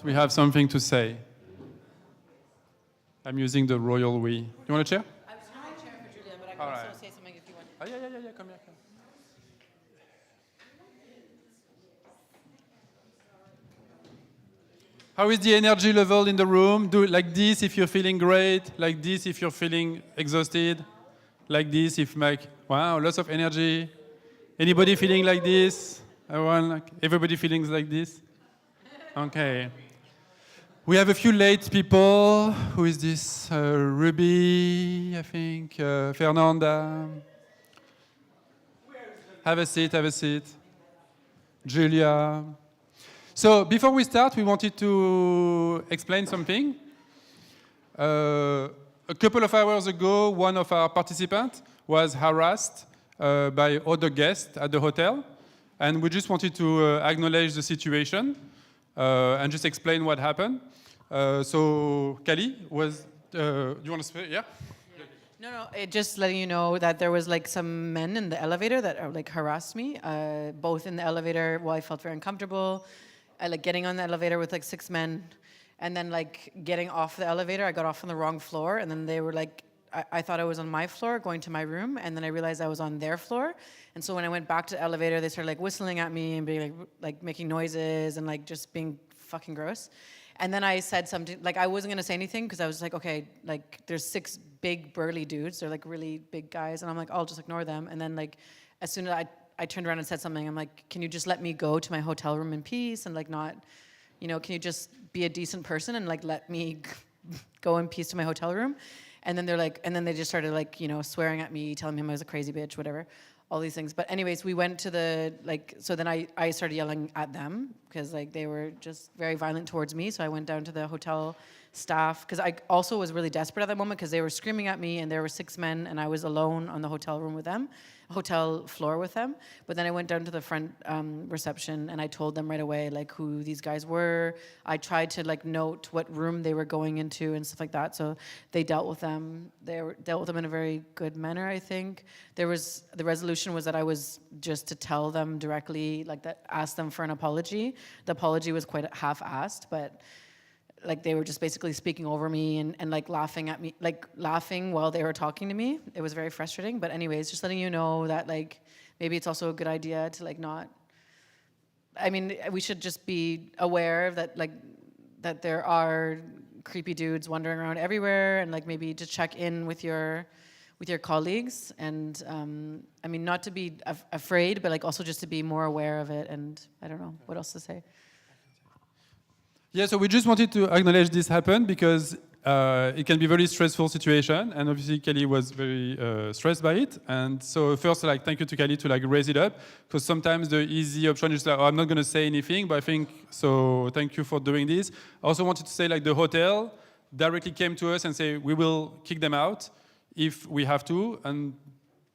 We have something to say. I'm using the royal we. You want a chair? I was going to chair for Julian, but I can also say something if you want. Oh, yeah, come here. How is the energy level in the room? Do it like this if you're feeling great, like this if you're feeling exhausted, like this if like, wow, lots of energy. Anybody feeling like this? Everybody feeling like this? Okay. We have a few late people. Who is this? Ruby, I think. Fernanda. Have a seat. Julia. So before we start, we wanted to explain something. A couple of hours ago, one of our participants was harassed by other guests at the hotel. And we just wanted to acknowledge the situation and just explain what happened. So Kali was, do you want to speak? Yeah? No, just letting you know that there was like some men in the elevator that like harassed me, both in the elevator. Well, I felt very uncomfortable. I like getting on the elevator with like 6 men, and then like getting off the elevator, I got off on the wrong floor, and then they were like, I thought I was on my floor going to my room, and then I realized I was on their floor. And so when I went back to the elevator, they started like whistling at me and being like making noises and like just being fucking gross. And then I said something, like I wasn't gonna say anything because I was like, okay, like there's 6 big burly dudes, they're like really big guys, and I'm like, I'll just ignore them. And then like as soon as I turned around and said something, I'm like, can you just let me go to my hotel room in peace and like not, you know, can you just be a decent person and like let me go in peace to my hotel room? And then they're like, and then they just started like, you know, swearing at me, telling me I was a crazy bitch, whatever, all these things. But anyways, we went to the, like, so then I started yelling at them because like they were just very violent towards me. So I went down to the hotel staff because I also was really desperate at that moment because they were screaming at me and there were 6 men and I was alone on the hotel room with them, hotel floor with them. But then I went down to the front reception and I told them right away like who these guys were. I tried to like note what room they were going into and stuff like that. So they dealt with them. Dealt with them in a very good manner, I think. The resolution was that I was just to tell them directly, like that, ask them for an apology. The apology was quite half-assed, but like they were just basically speaking over me and like laughing at me, like laughing while they were talking to me. It was very frustrating. But anyways, just letting you know that like maybe it's also a good idea to like not, I mean, we should just be aware that like that there are creepy dudes wandering around everywhere and like maybe just check in with your colleagues and I mean not to be afraid but like also just to be more aware of it. And I don't know what else to say. Yeah, so we just wanted to acknowledge this happened because it can be a very stressful situation, and obviously Kali was very stressed by it. And so first, like, thank you to Kali to like raise it up, because sometimes the easy option is like, oh, I'm not going to say anything, but I think so. Thank you for doing this. I also wanted to say like the hotel directly came to us and say we will kick them out if we have to, and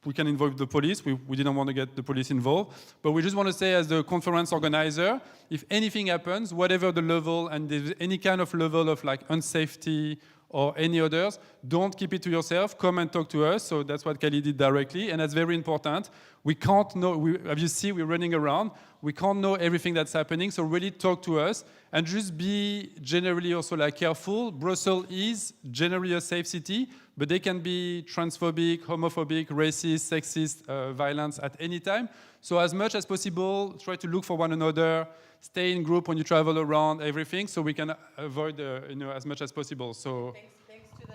we can involve the police. We didn't want to get the police involved. But we just want to say as the conference organizer, if anything happens, whatever the level, and there's any kind of level of like unsafety or any others, don't keep it to yourself. Come and talk to us. So that's what Kali did directly. And that's very important. We can't know, as you see, we're running around. We can't know everything that's happening. So really talk to us and just be generally also like careful. Brussels is generally a safe city, but they can be transphobic, homophobic, racist, sexist, violence at any time. So as much as possible, try to look for one another, stay in group when you travel around, everything, so we can avoid, as much as possible. So thanks to the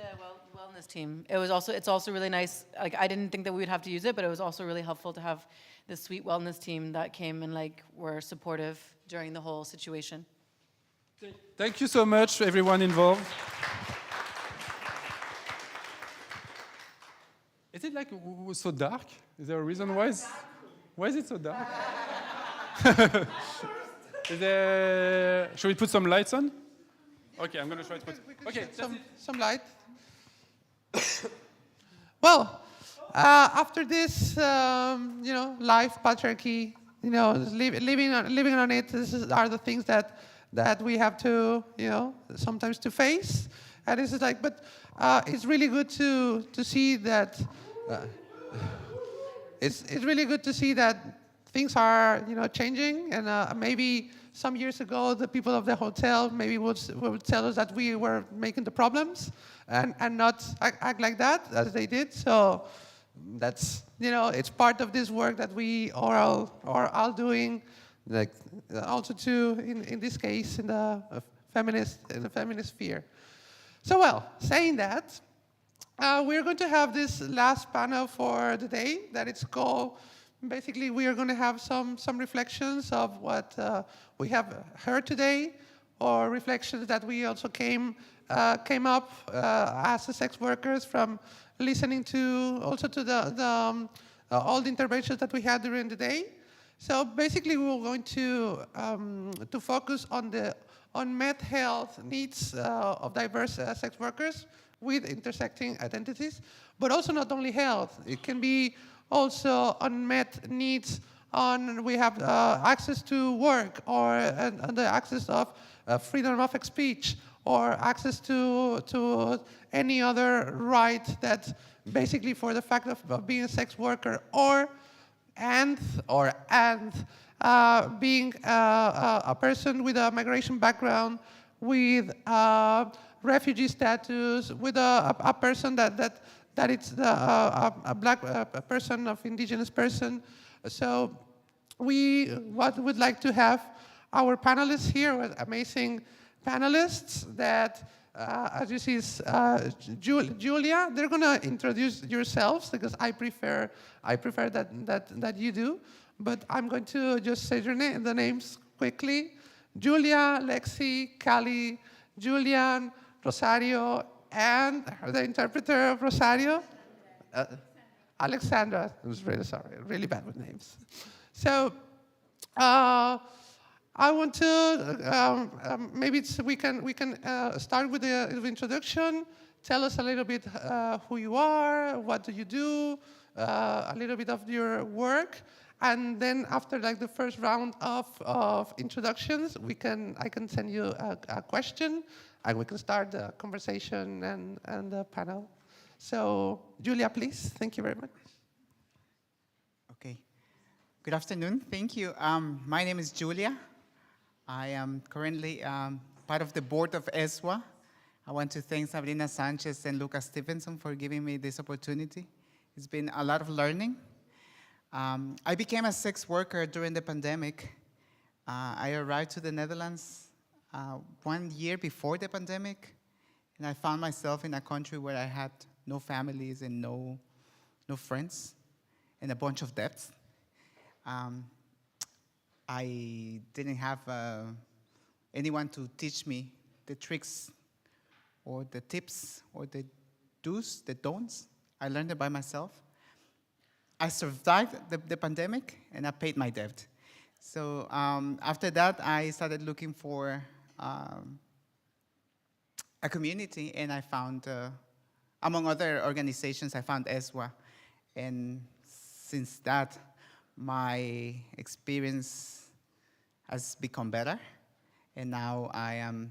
wellness team. It's also really nice. Like I didn't think that we would have to use it, but it was also really helpful to have this sweet wellness team that came and like were supportive during the whole situation. Thank you so much, everyone involved. Is it like so dark? Is there a reason why? Why is it so dark? Should we put some lights on? Okay, I'm going to try to put. Okay, some light. Well, after this, life patriarchy, living on it. Are the things that we have to, sometimes to face. And this is like, but it's really good to see that. It's really good to see that things are, changing, and maybe some years ago, the people of the hotel maybe would tell us that we were making the problems and not act like that as they did. So that's, it's part of this work that we are all doing, like also too in this case in the feminist sphere. So well, saying that, we're going to have this last panel for the day that it's called. Basically, we are going to have some reflections of what we have heard today, or reflections that we also came up as sex workers from listening to also to the all the interventions that we had during the day. So basically, we were going to focus on the unmet health needs of diverse sex workers with intersecting identities, but also not only health. It can be also unmet needs on we have access to work, or and the access of freedom of speech, or access to any other right that basically for the fact of being a sex worker, or being a person with a migration background, with refugee status, with a person that it's a black person, of indigenous person. So what would like to have our panelists here, with amazing panelists that, as you see, is Julia. They're gonna introduce yourselves because I prefer that you do. But I'm going to just say the names quickly: Julia, Lexi, Kali, Julian, Rosario, and the interpreter of Rosario, Alexandra. I was really sorry, really bad with names. So I want to maybe we can start with the introduction. Tell us a little bit who you are, what do you do, a little bit of your work, and then after like the first round of introductions, I can send you a question, and we can start the conversation and the panel. So Julia, please. Thank you very much. Okay. Good afternoon. Thank you. My name is Julia. I am currently part of the board of ESWA. I want to thank Sabrina Sanchez and Lucas Stevenson for giving me this opportunity. It's been a lot of learning. I became a sex worker during the pandemic. I arrived to the Netherlands 1 year before the pandemic, and I found myself in a country where I had no families and no friends and a bunch of debts. I didn't have anyone to teach me the tricks or the tips or the do's, the don'ts. I learned it by myself. I survived the pandemic, and I paid my debt. So after that, I started looking for a community, and I found, among other organizations, I found ESWA. And since that, my experience has become better. And now I am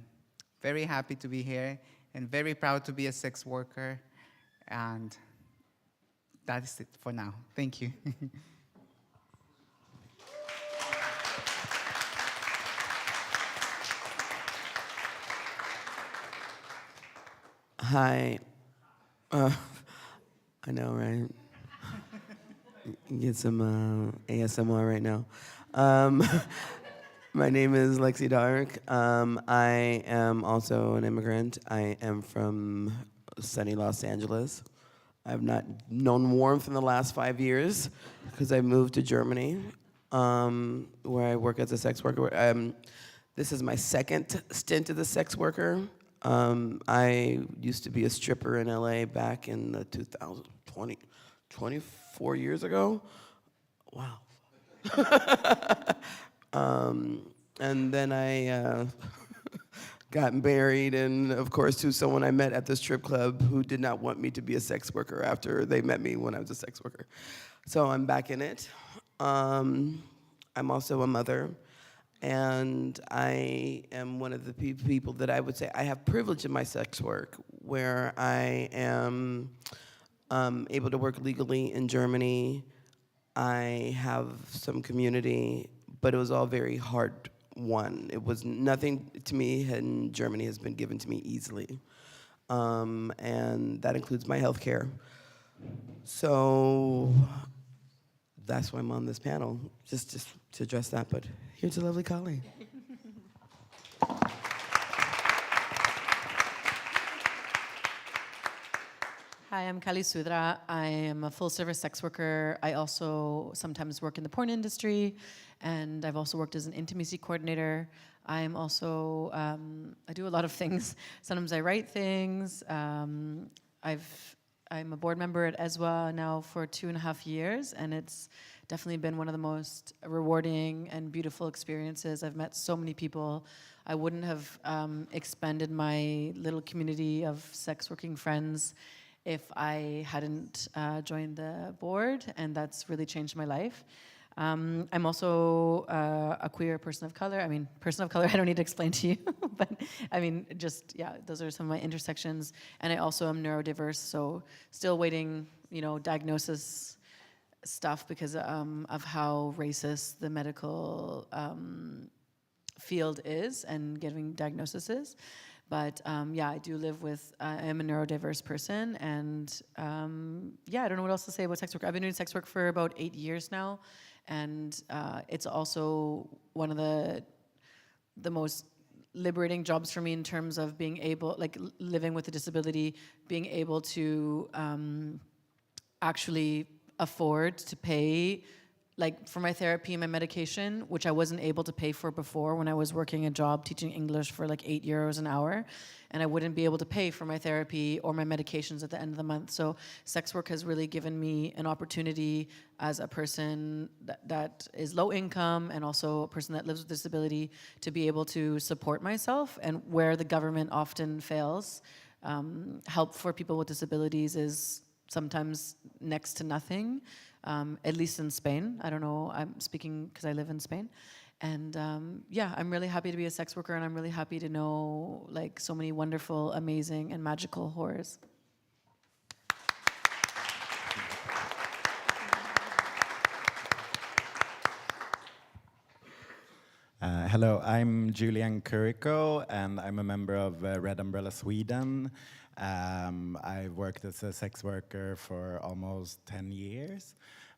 very happy to be here and very proud to be a sex worker. And that is it for now. Thank you. Hi. I know, right? Get some ASMR right now. My name is Lexi Dark. I am also an immigrant. I am from sunny Los Angeles. I've not known warmth in the last 5 years because I moved to Germany, where I work as a sex worker. This is my second stint as a sex worker. I used to be a stripper in LA back in the 2020, 24 years ago. Wow. And then I got married, and of course to someone I met at the strip club who did not want me to be a sex worker after they met me when I was a sex worker. So I'm back in it. I'm also a mother, and I am one of the people that I would say I have privilege in my sex work, where I am able to work legally in Germany. I have some community, but it was all very hard won. It was nothing to me in Germany has been given to me easily. And that includes my health care. So that's why I'm on this panel, just to address that. But here's a lovely Kali. Hi, I'm Kali Sudhra. I am a full-service sex worker. I also sometimes work in the porn industry, and I've also worked as an intimacy coordinator. I am also, I do a lot of things. Sometimes I write things. I'm a board member at ESWA now for 2.5 years, and it's definitely been one of the most rewarding and beautiful experiences. I've met so many people. I wouldn't have expanded my little community of sex working friends if I hadn't joined the board, and that's really changed my life. I'm also a queer person of color. I mean, person of color, I don't need to explain to you, but I mean, just, yeah, those are some of my intersections. And I also am neurodiverse, so still waiting, you know, diagnosis stuff because of how racist the medical field is and giving diagnosis is. But yeah, I do live with, I am a neurodiverse person, and yeah, I don't know what else to say about sex work. I've been doing sex work for about 8 years now, and it's also one of the most liberating jobs for me in terms of being able, like living with a disability, being able to actually afford to pay like for my therapy and my medication, which I wasn't able to pay for before when I was working a job teaching English for like €8 an hour, and I wouldn't be able to pay for my therapy or my medications at the end of the month. So sex work has really given me an opportunity as a person that is low income and also a person that lives with disability to be able to support myself, and where the government often fails. Help for people with disabilities is sometimes next to nothing. At least in Spain. I don't know, I'm speaking because I live in Spain. And yeah, I'm really happy to be a sex worker, and I'm really happy to know like so many wonderful, amazing, and magical horrors. Hello, I'm Julian Curico, and I'm a member of Red Umbrella Sweden. I've worked as a sex worker for almost 10 years.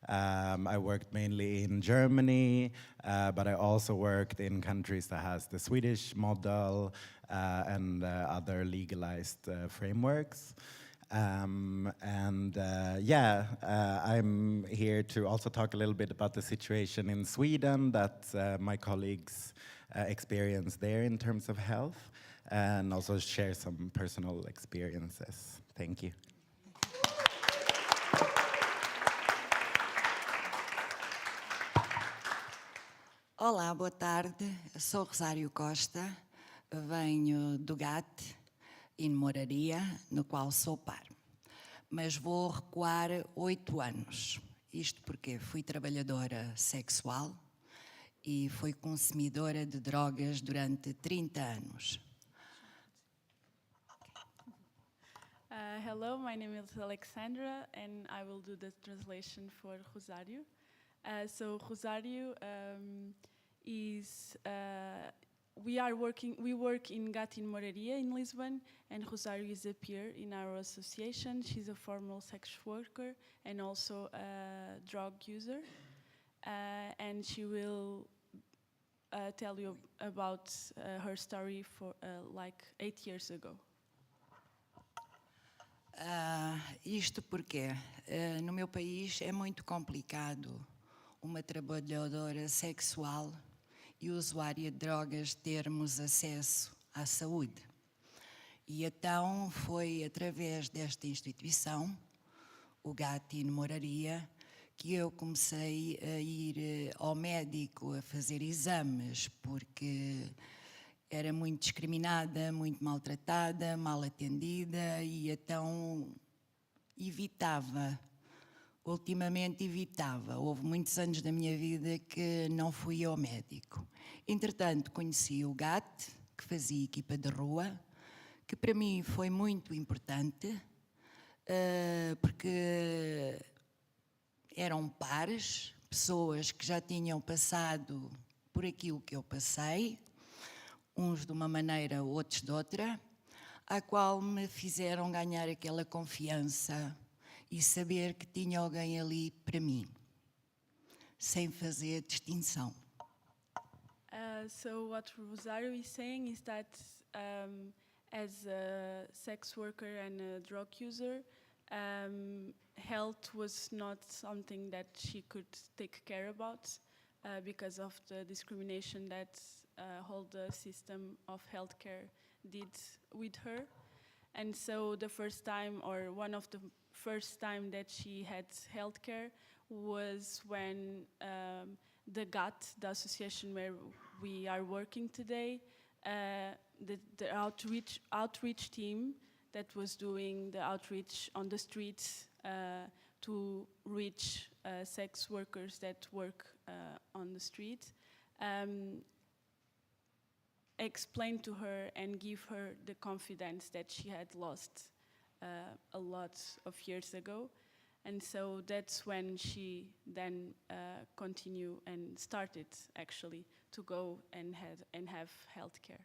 I worked mainly in Germany, but I also worked in countries that has the Swedish model and other legalized frameworks. Yeah, I'm here to also talk a little bit about the situation in Sweden that my colleagues experience there in terms of health, and also share some personal experiences. Thank you. Olá, boa tarde. Sou Rosario Costa, venho do GAT, em Moraria, no qual sou par. Mas vou recuar 8 anos. Isto porque fui trabalhadora sexual e fui consumidora de drogas durante 30 anos. Hello, my name is Alexandra, and I will do the translation for Rosario. So Rosario is we work in GAT in Moraria in Lisbon, and Rosario is a peer in our association. She's a formal sex worker and also a drug user, and she will tell you about her story for like 8 years ago. Isto porque no meu país é muito complicado uma trabalhadora sexual e usuária de drogas termos acesso à saúde. E então foi através desta instituição, o GAT in Moraria, que eu comecei a ir ao médico a fazer exames, porque era muito discriminada, muito maltratada, mal atendida, e então evitava. Ultimamente evitava. Houve muitos anos da minha vida que não fui ao médico. Entretanto, conheci o GAT, que fazia equipa de rua, que para mim foi muito importante, porque eram pares, pessoas que já tinham passado por aquilo que eu passei, uns de uma maneira, outros de outra, a qual me fizeram ganhar aquela confiança e saber que tinha alguém ali para mim, sem fazer distinção. So what Rosario is saying is that as a sex worker and a drug user, health was not something that she could take care about because of the discrimination that whole the system of healthcare did with her. And so the first time, or one of the first time that she had healthcare was when the GATT, the association where we are working today, the outreach team that was doing the outreach on the streets to reach sex workers that work on the street, explain to her and give her the confidence that she had lost a lot of years ago. And so that's when she then continued and started actually to go and have healthcare.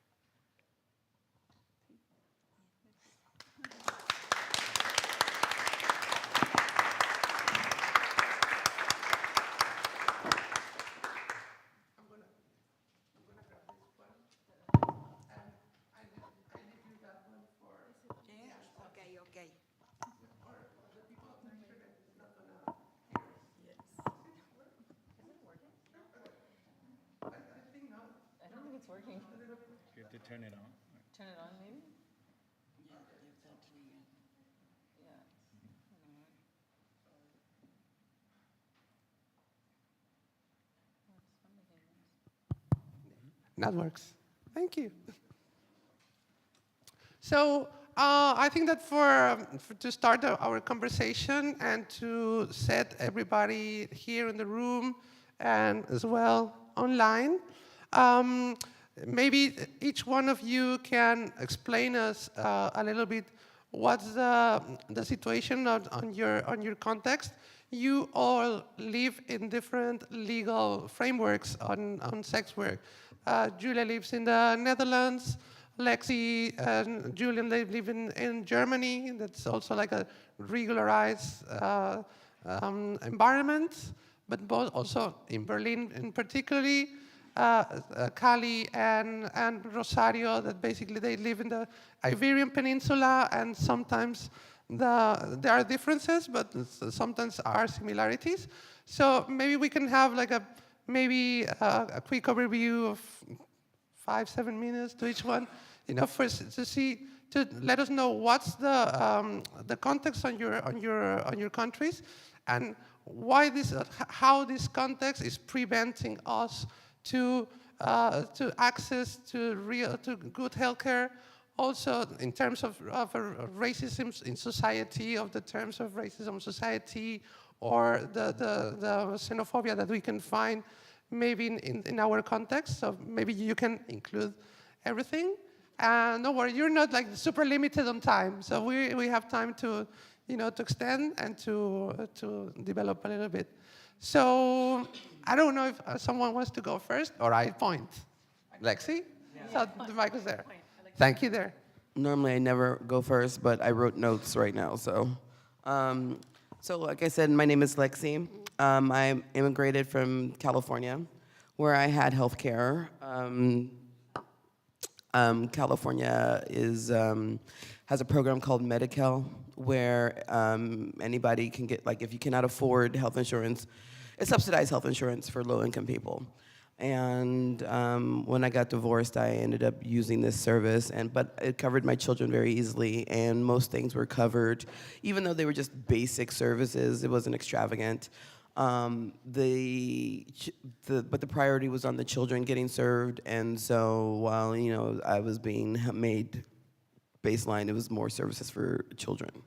Okay. I don't think it's working. You have to turn it on. Turn it on, maybe? That works. Thank you. So I think that to start our conversation and to set everybody here in the room and as well online, maybe each one of you can explain us a little bit what's the situation on your context. You all live in different legal frameworks on sex work. Julia lives in the Netherlands. Lexi and Julian live in Germany. That's also like a regularized environment, but both also in Berlin, in particularly. Kali and Rosario, that basically they live in the Iberian Peninsula, and sometimes there are differences, but sometimes are similarities. So maybe we can have like a quick overview of 5-7 minutes to each one, first to let us know what's the context on your countries, and why how this context is preventing us to access to good healthcare. Also, in terms of racism in society, of the terms of racism society, or the xenophobia that we can find maybe in our context. So maybe you can include everything. And don't worry, you're not like super limited on time. So we have time to extend and to develop a little bit. So I don't know if someone wants to go first, or I point. Lexi? Yeah. So the mic is there. Thank you there. Normally I never go first, but I wrote notes right now, so. So like I said, my name is Lexi. I immigrated from California, where I had health care. California has a program called Medi-Cal, where anybody can get, like if you cannot afford health insurance, it's subsidized health insurance for low-income people. And when I got divorced, I ended up using this service, but it covered my children very easily, and most things were covered. Even though they were just basic services, it wasn't extravagant. But the priority was on the children getting served, and so while I was being made baseline, it was more services for children.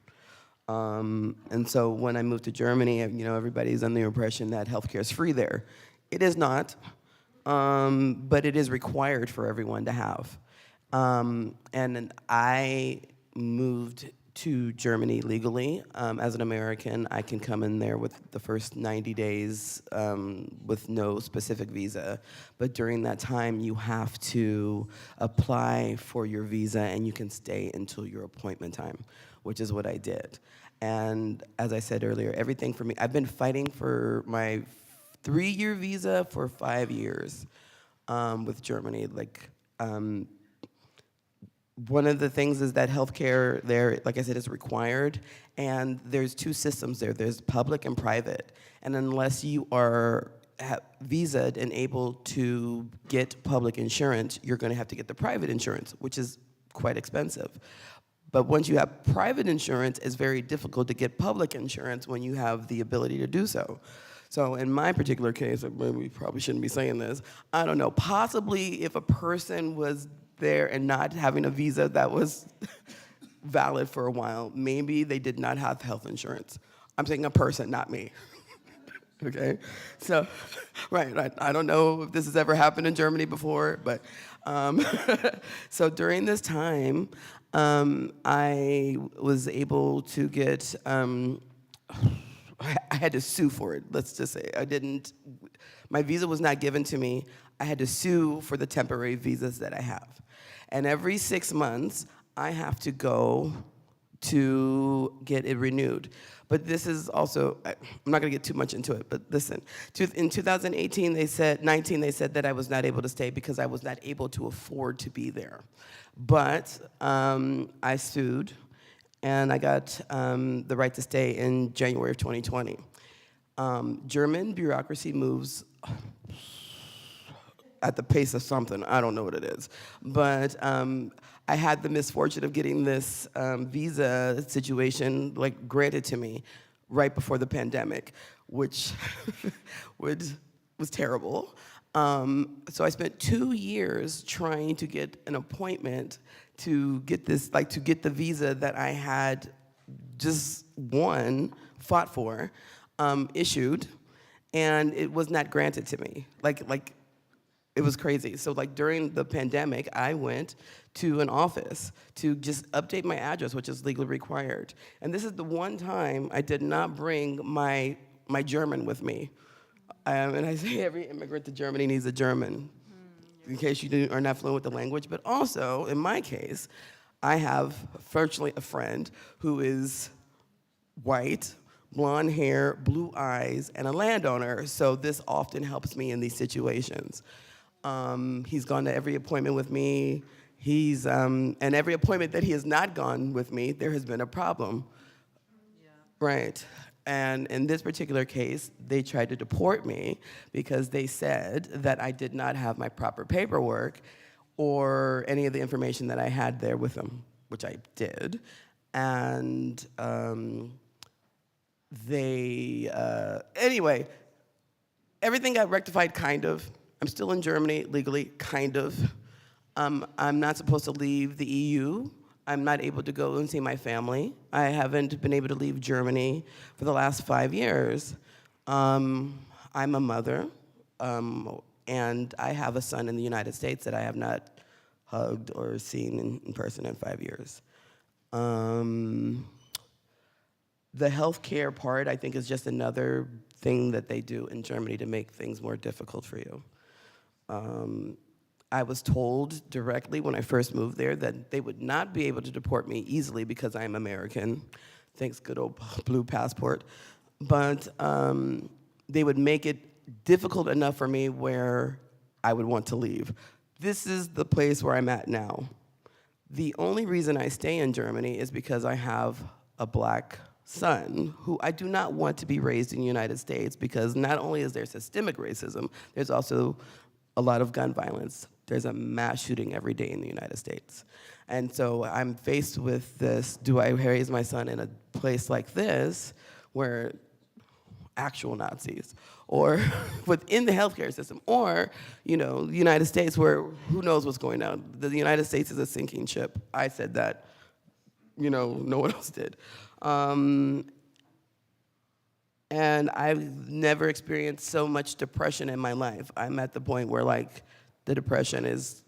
And so when I moved to Germany, everybody's under the impression that healthcare is free there. It is not. But it is required for everyone to have. And I moved to Germany legally. As an American, I can come in there with the first 90 days with no specific visa. But during that time, you have to apply for your visa and you can stay until your appointment time, which is what I did. And as I said earlier, everything for me, I've been fighting for my 3-year visa for 5 years with Germany. One of the things is that healthcare there, like I said, is required, and there's 2 systems there. There's public and private, and unless you are visaed and able to get public insurance, you're going to have to get the private insurance, which is quite expensive. But once you have private insurance, it's very difficult to get public insurance when you have the ability to do so. So in my particular case, we probably shouldn't be saying this, I don't know, possibly if a person was there and not having a visa that was valid for a while, maybe they did not have health insurance. I'm saying a person, not me. Okay? So, right, I don't know if this has ever happened in Germany before, but so during this time, I was able to get, I had to sue for it, let's just say. My visa was not given to me. I had to sue for the temporary visas that I have. And every 6 months, I have to go to get it renewed. But this is also, I'm not gonna get too much into it, but listen. In 2018, they said that I was not able to stay because I was not able to afford to be there. But I sued, and I got the right to stay in January of 2020. German bureaucracy moves at the pace of something, I don't know what it is. But I had the misfortune of getting this visa situation granted to me right before the pandemic, which was terrible. So I spent 2 years trying to get an appointment to get this, to get the visa that I had just fought for, issued, and it was not granted to me. It was crazy. So during the pandemic, I went to an office to just update my address, which is legally required. And this is the one time I did not bring my German with me. And I say every immigrant to Germany needs a German, in case you are not fluent with the language. But also, in my case, I have virtually a friend who is white, blonde hair, blue eyes, and a landowner. So this often helps me in these situations. He's gone to every appointment with me. And every appointment that he has not gone with me, there has been a problem. Yeah. Right. And in this particular case, they tried to deport me because they said that I did not have my proper paperwork or any of the information that I had there with them, which I did. And anyway, everything got rectified, kind of. I'm still in Germany legally, kind of. I'm not supposed to leave the EU. I'm not able to go and see my family. I haven't been able to leave Germany for the last 5 years. I'm a mother, and I have a son in the United States that I have not hugged or seen in person in 5 years. The healthcare part, I think, is just another thing that they do in Germany to make things more difficult for you. I was told directly when I first moved there that they would not be able to deport me easily because I'm American, thanks good old blue passport, but they would make it difficult enough for me where I would want to leave. This is the place where I'm at now. The only reason I stay in Germany is because I have a black son who I do not want to be raised in the United States because not only is there systemic racism, there's also a lot of gun violence. There's a mass shooting every day in the United States. And so I'm faced with this, do I raise my son in a place like this where actual Nazis, or within the healthcare system, or the United States where who knows what's going on. The United States is a sinking ship. I said that, no one else did. And I've never experienced so much depression in my life. I'm at the point where the depression is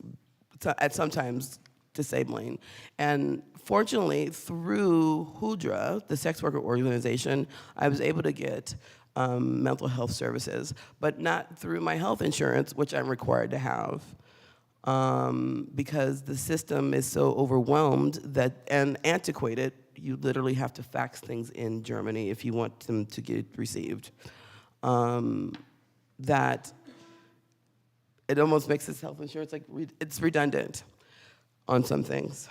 at sometimes disabling. And fortunately, through Hudra, the sex worker organization, I was able to get mental health services, but not through my health insurance, which I'm required to have, because the system is so overwhelmed and antiquated. You literally have to fax things in Germany if you want them to get received. That it almost makes this health insurance like it's redundant on some things.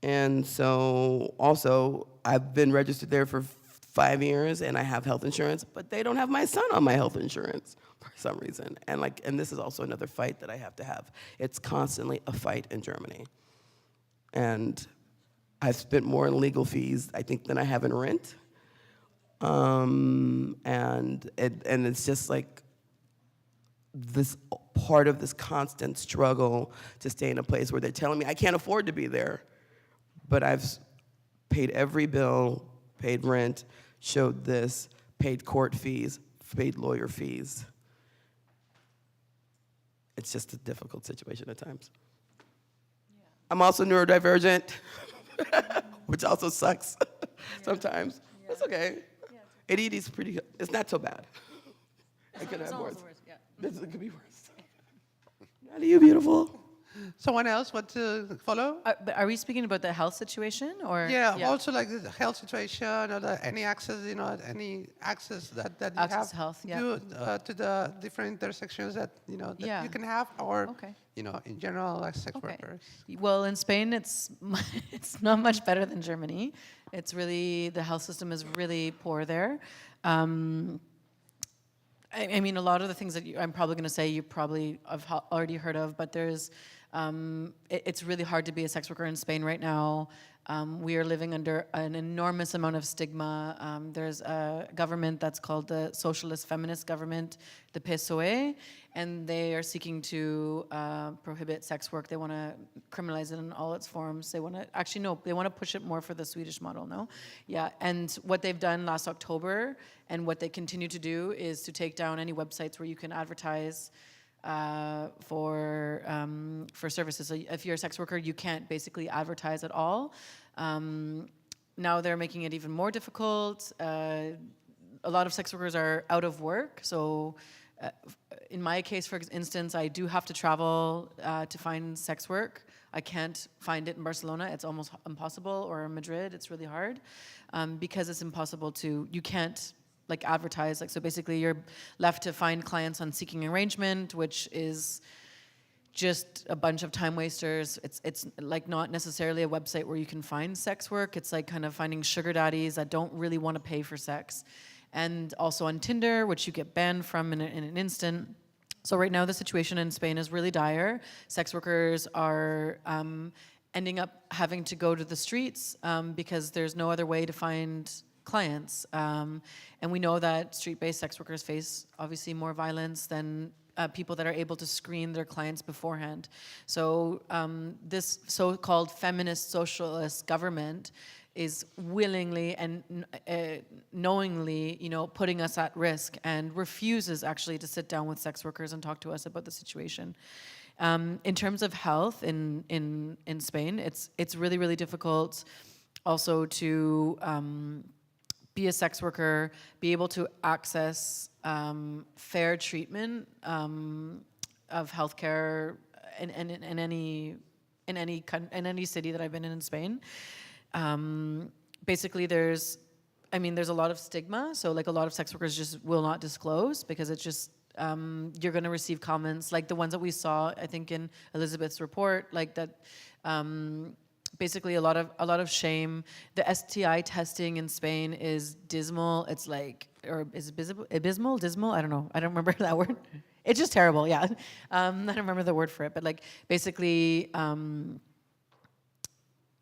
And so also, I've been registered there for 5 years and I have health insurance, but they don't have my son on my health insurance for some reason. And this is also another fight that I have to have. It's constantly a fight in Germany. And I've spent more in legal fees, I think, than I have in rent. And it's just like this part of this constant struggle to stay in a place where they're telling me I can't afford to be there, but I've paid every bill, paid rent, showed this, paid court fees, paid lawyer fees. It's just a difficult situation at times. Yeah. I'm also neurodivergent, which also sucks sometimes. Yeah. It's okay. Yeah, ADD is pretty good. It's not so bad. It could have worse. It could be worse. Not you, beautiful. Someone else want to follow? But are we speaking about the health situation, or? Yeah, also like the health situation, or any access, any access that you Access have to health, yeah. to the different intersections that that you can have, or in general, like sex workers. Well, in Spain, it's not much better than Germany. It's really, the health system is really poor there. I mean, a lot of the things that I'm probably going to say you probably have already heard of, but there's, it's really hard to be a sex worker in Spain right now. We are living under an enormous amount of stigma. There's a government that's called the Socialist Feminist Government, the PSOE, and they are seeking to prohibit sex work. They want to criminalize it in all its forms. They want to, actually no, they want to push it more for the Swedish model, no? Yeah, and what they've done last October and what they continue to do is to take down any websites where you can advertise for services. So if you're a sex worker, you can't basically advertise at all. Now they're making it even more difficult. A lot of sex workers are out of work. So in my case, for instance, I do have to travel to find sex work. I can't find it in Barcelona. It's almost impossible, or in Madrid. It's really hard because it's impossible to, you can't like advertise, so basically you're left to find clients on seeking arrangement, which is just a bunch of time wasters. It's like not necessarily a website where you can find sex work. It's like kind of finding sugar daddies that don't really want to pay for sex. And also on Tinder, which you get banned from in an instant. So right now the situation in Spain is really dire. Sex workers are ending up having to go to the streets because there's no other way to find clients. And we know that street-based sex workers face obviously more violence than people that are able to screen their clients beforehand. So this so-called feminist socialist government is willingly and knowingly, putting us at risk and refuses actually to sit down with sex workers and talk to us about the situation. In terms of health in Spain, it's really, really difficult also to be a sex worker, be able to access fair treatment of healthcare in any city that I've been in Spain. Basically, there's a lot of stigma. So like a lot of sex workers just will not disclose because it's just you're going to receive comments like the ones that we saw, I think, in Elizabeth's report, like that. Basically, a lot of shame. The STI testing in Spain is dismal. It's like, or is it abysmal? Dismal? I don't know. I don't remember that word. It's just terrible. Yeah, I don't remember the word for it. But like, basically,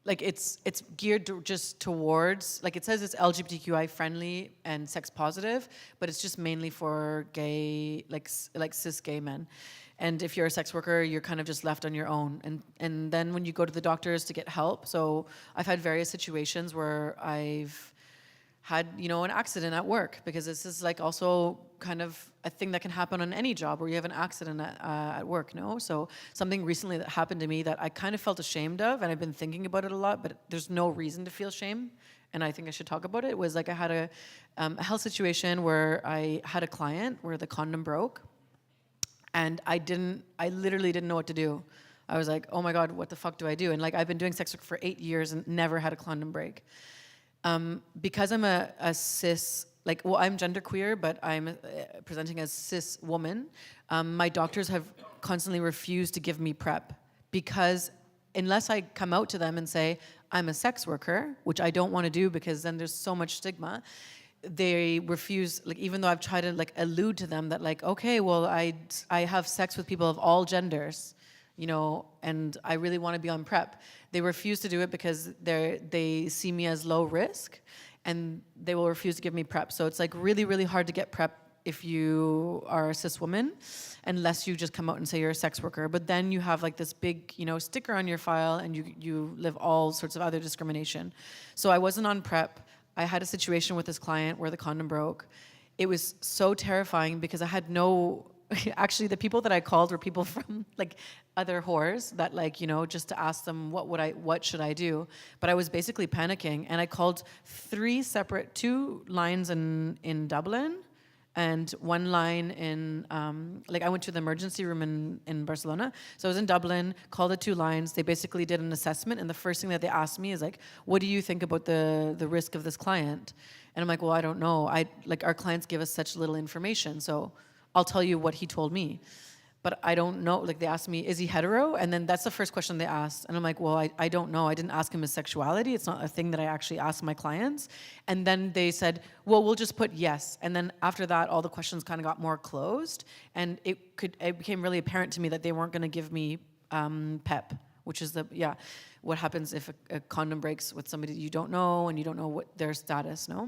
like it's geared just towards, like it says it's LGBTQI friendly and sex positive, but it's just mainly for gay, like cis gay men. And if you're a sex worker, you're kind of just left on your own. And then when you go to the doctors to get help, so I've had various situations where I've had, you know, an accident at work, because this is like also kind of a thing that can happen on any job where you have an accident at work, no? So something recently that happened to me that I kind of felt ashamed of, and I've been thinking about it a lot, but there's no reason to feel shame, and I think I should talk about it, was like I had a health situation where I had a client where the condom broke, and I literally didn't know what to do. I was like, oh my God, what the fuck do I do? And like, I've been doing sex work for 8 years and never had a condom break. Because I'm a cis, like, well, I'm genderqueer, but I'm presenting as cis woman, my doctors have constantly refused to give me PrEP, because unless I come out to them and say, I'm a sex worker, which I don't want to do because then there's so much stigma, they refuse, like, even though I've tried to like allude to them that like, okay, well, I have sex with people of all genders, you know, and I really want to be on PrEP. They refuse to do it because they see me as low risk, and they will refuse to give me PrEP. So it's like really, really hard to get PrEP if you are a cis woman, unless you just come out and say you're a sex worker. But then you have like this big, you know, sticker on your file, and you live all sorts of other discrimination. So I wasn't on PrEP. I had a situation with this client where the condom broke. It was so terrifying because I had no, actually the people that I called were people from like other whores that, like, you know, just to ask them what should I do. But I was basically panicking, and I called 2 lines in Dublin, and 1 line in, like, I went to the emergency room in Barcelona. So I was in Dublin, called the 2 lines. They basically did an assessment, and the first thing that they asked me is like, what do you think about the risk of this client? And I'm like, well, I don't know. Like, our clients give us such little information, so I'll tell you what he told me. But I don't know, like, they asked me, is he hetero? And then that's the first question they asked. And I'm like, well, I don't know. I didn't ask him his sexuality. It's not a thing that I actually ask my clients. And then they said, well, we'll just put yes. And then after that, all the questions kind of got more closed. And it became really apparent to me that they weren't going to give me PEP, which is what happens if a condom breaks with somebody you don't know, and you don't know what their status, no?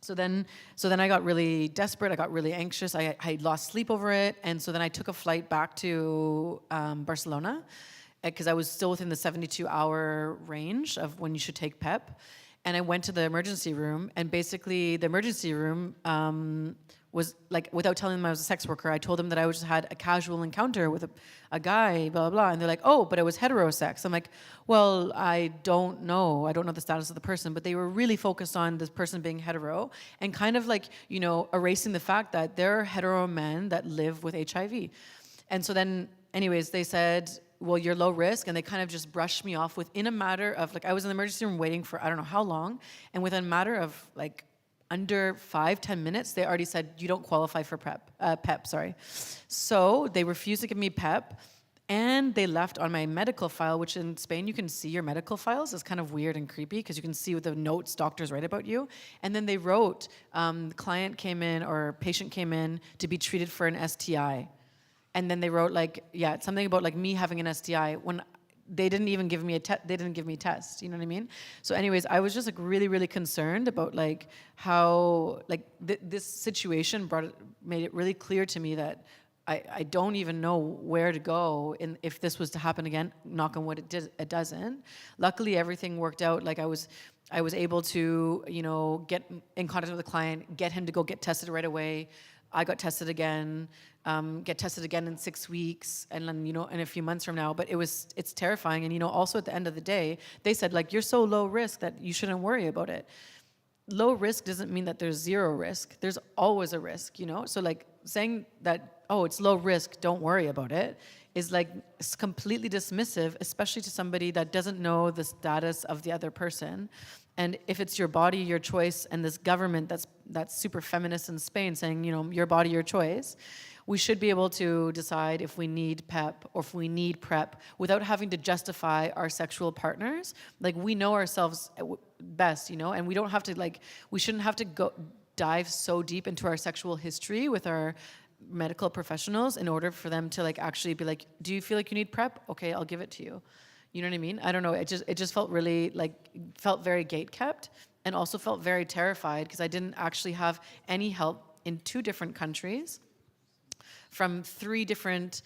So then I got really desperate. I got really anxious. I lost sleep over it. And so then I took a flight back to Barcelona, because I was still within the 72-hour range of when you should take PEP. And I went to the emergency room, and basically the emergency room was like, without telling them I was a sex worker, I told them that I just had a casual encounter with a guy, blah, blah, blah. And they're like, oh, but it was heterosex. I'm like, well, I don't know. I don't know the status of the person. But they were really focused on this person being hetero, and kind of like, you know, erasing the fact that there are hetero men that live with HIV. And so then, anyways, they said, well, you're low risk. And they kind of just brushed me off within a matter of, like, I was in the emergency room waiting for I don't know how long. And within a matter of, like, under 5-10 minutes, they already said, you don't qualify for PEP. So they refused to give me PEP, and they left on my medical file, which in Spain, you can see your medical files. It's kind of weird and creepy because you can see what the notes doctors write about you. And then they wrote, client came in, or patient came in to be treated for an STI. And then they wrote like, something about like me having an STI when they didn't even give me they didn't give me a test, you know what I mean? So anyways, I was just like really, really concerned about like how like this situation made it really clear to me that I don't even know where to go if this was to happen again. Knock on wood, it doesn't. Luckily, everything worked out. Like I was able to, you know, get in contact with the client, get him to go get tested right away. I got tested again, get tested again in 6 weeks, and then, you know, in a few months from now. But it's terrifying. And, you know, also at the end of the day, they said, like, you're so low risk that you shouldn't worry about it. Low risk doesn't mean that there's zero risk. There's always a risk, you know? So, like, saying that, oh, it's low risk, don't worry about it, is, like, it's completely dismissive, especially to somebody that doesn't know the status of the other person. And if it's your body, your choice, and this government that's super feminist in Spain saying, you know, your body, your choice, we should be able to decide if we need PEP or if we need PrEP without having to justify our sexual partners. Like, we know ourselves best, you know, and we don't have to, like, we shouldn't have to go dive so deep into our sexual history with our medical professionals in order for them to, like, actually be like, do you feel like you need PrEP? Okay, I'll give it to you. You know what I mean? I don't know. It just felt really, like, felt very gate-kept, and also felt very terrified because I didn't actually have any help in 2 different countries from 3 different,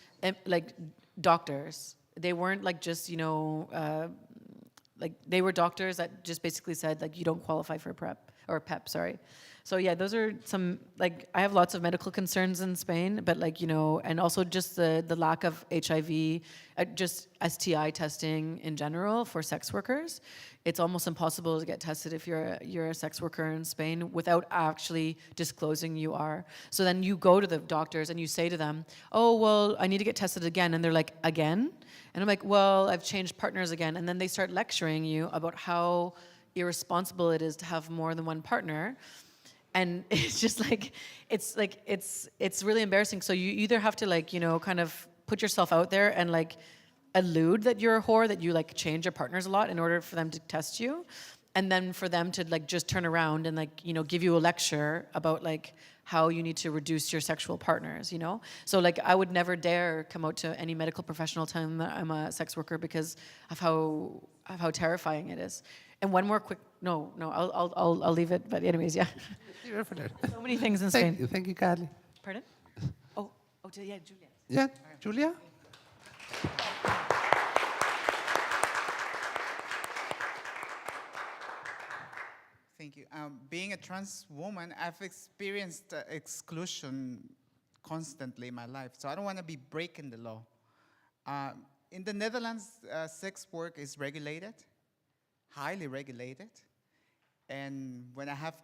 like, doctors. They weren't, like, just, you know, like, they were doctors that just basically said, like, you don't qualify for PrEP. or PEP, sorry. So yeah, those are some, like, I have lots of medical concerns in Spain, but like, you know, and also just the lack of HIV, just STI testing in general for sex workers. It's almost impossible to get tested if you're a sex worker in Spain without actually disclosing you are. So then you go to the doctors and you say to them, oh, well, I need to get tested again. And they're like, again? And I'm like, well, I've changed partners again. And then they start lecturing you about how irresponsible it is to have more than one partner. And it's just it's really embarrassing. So you either have to, like, you know, kind of put yourself out there and like allude that you're a whore, that you like change your partners a lot in order for them to test you. And then for them to like just turn around and like, you know, give you a lecture about like how you need to reduce your sexual partners, you know? So like I would never dare come out to any medical professional telling them that I'm a sex worker because of how terrifying it is. And one more quick, no, I'll leave it. But anyways, yeah. So many things in Spain. Thank you, Kali. Pardon? Oh, yeah, Julia. Yeah, Julia? Thank you. Being a trans woman, I've experienced exclusion constantly in my life, so I don't want to be breaking the law. In the Netherlands, sex work is regulated, highly regulated, and when I have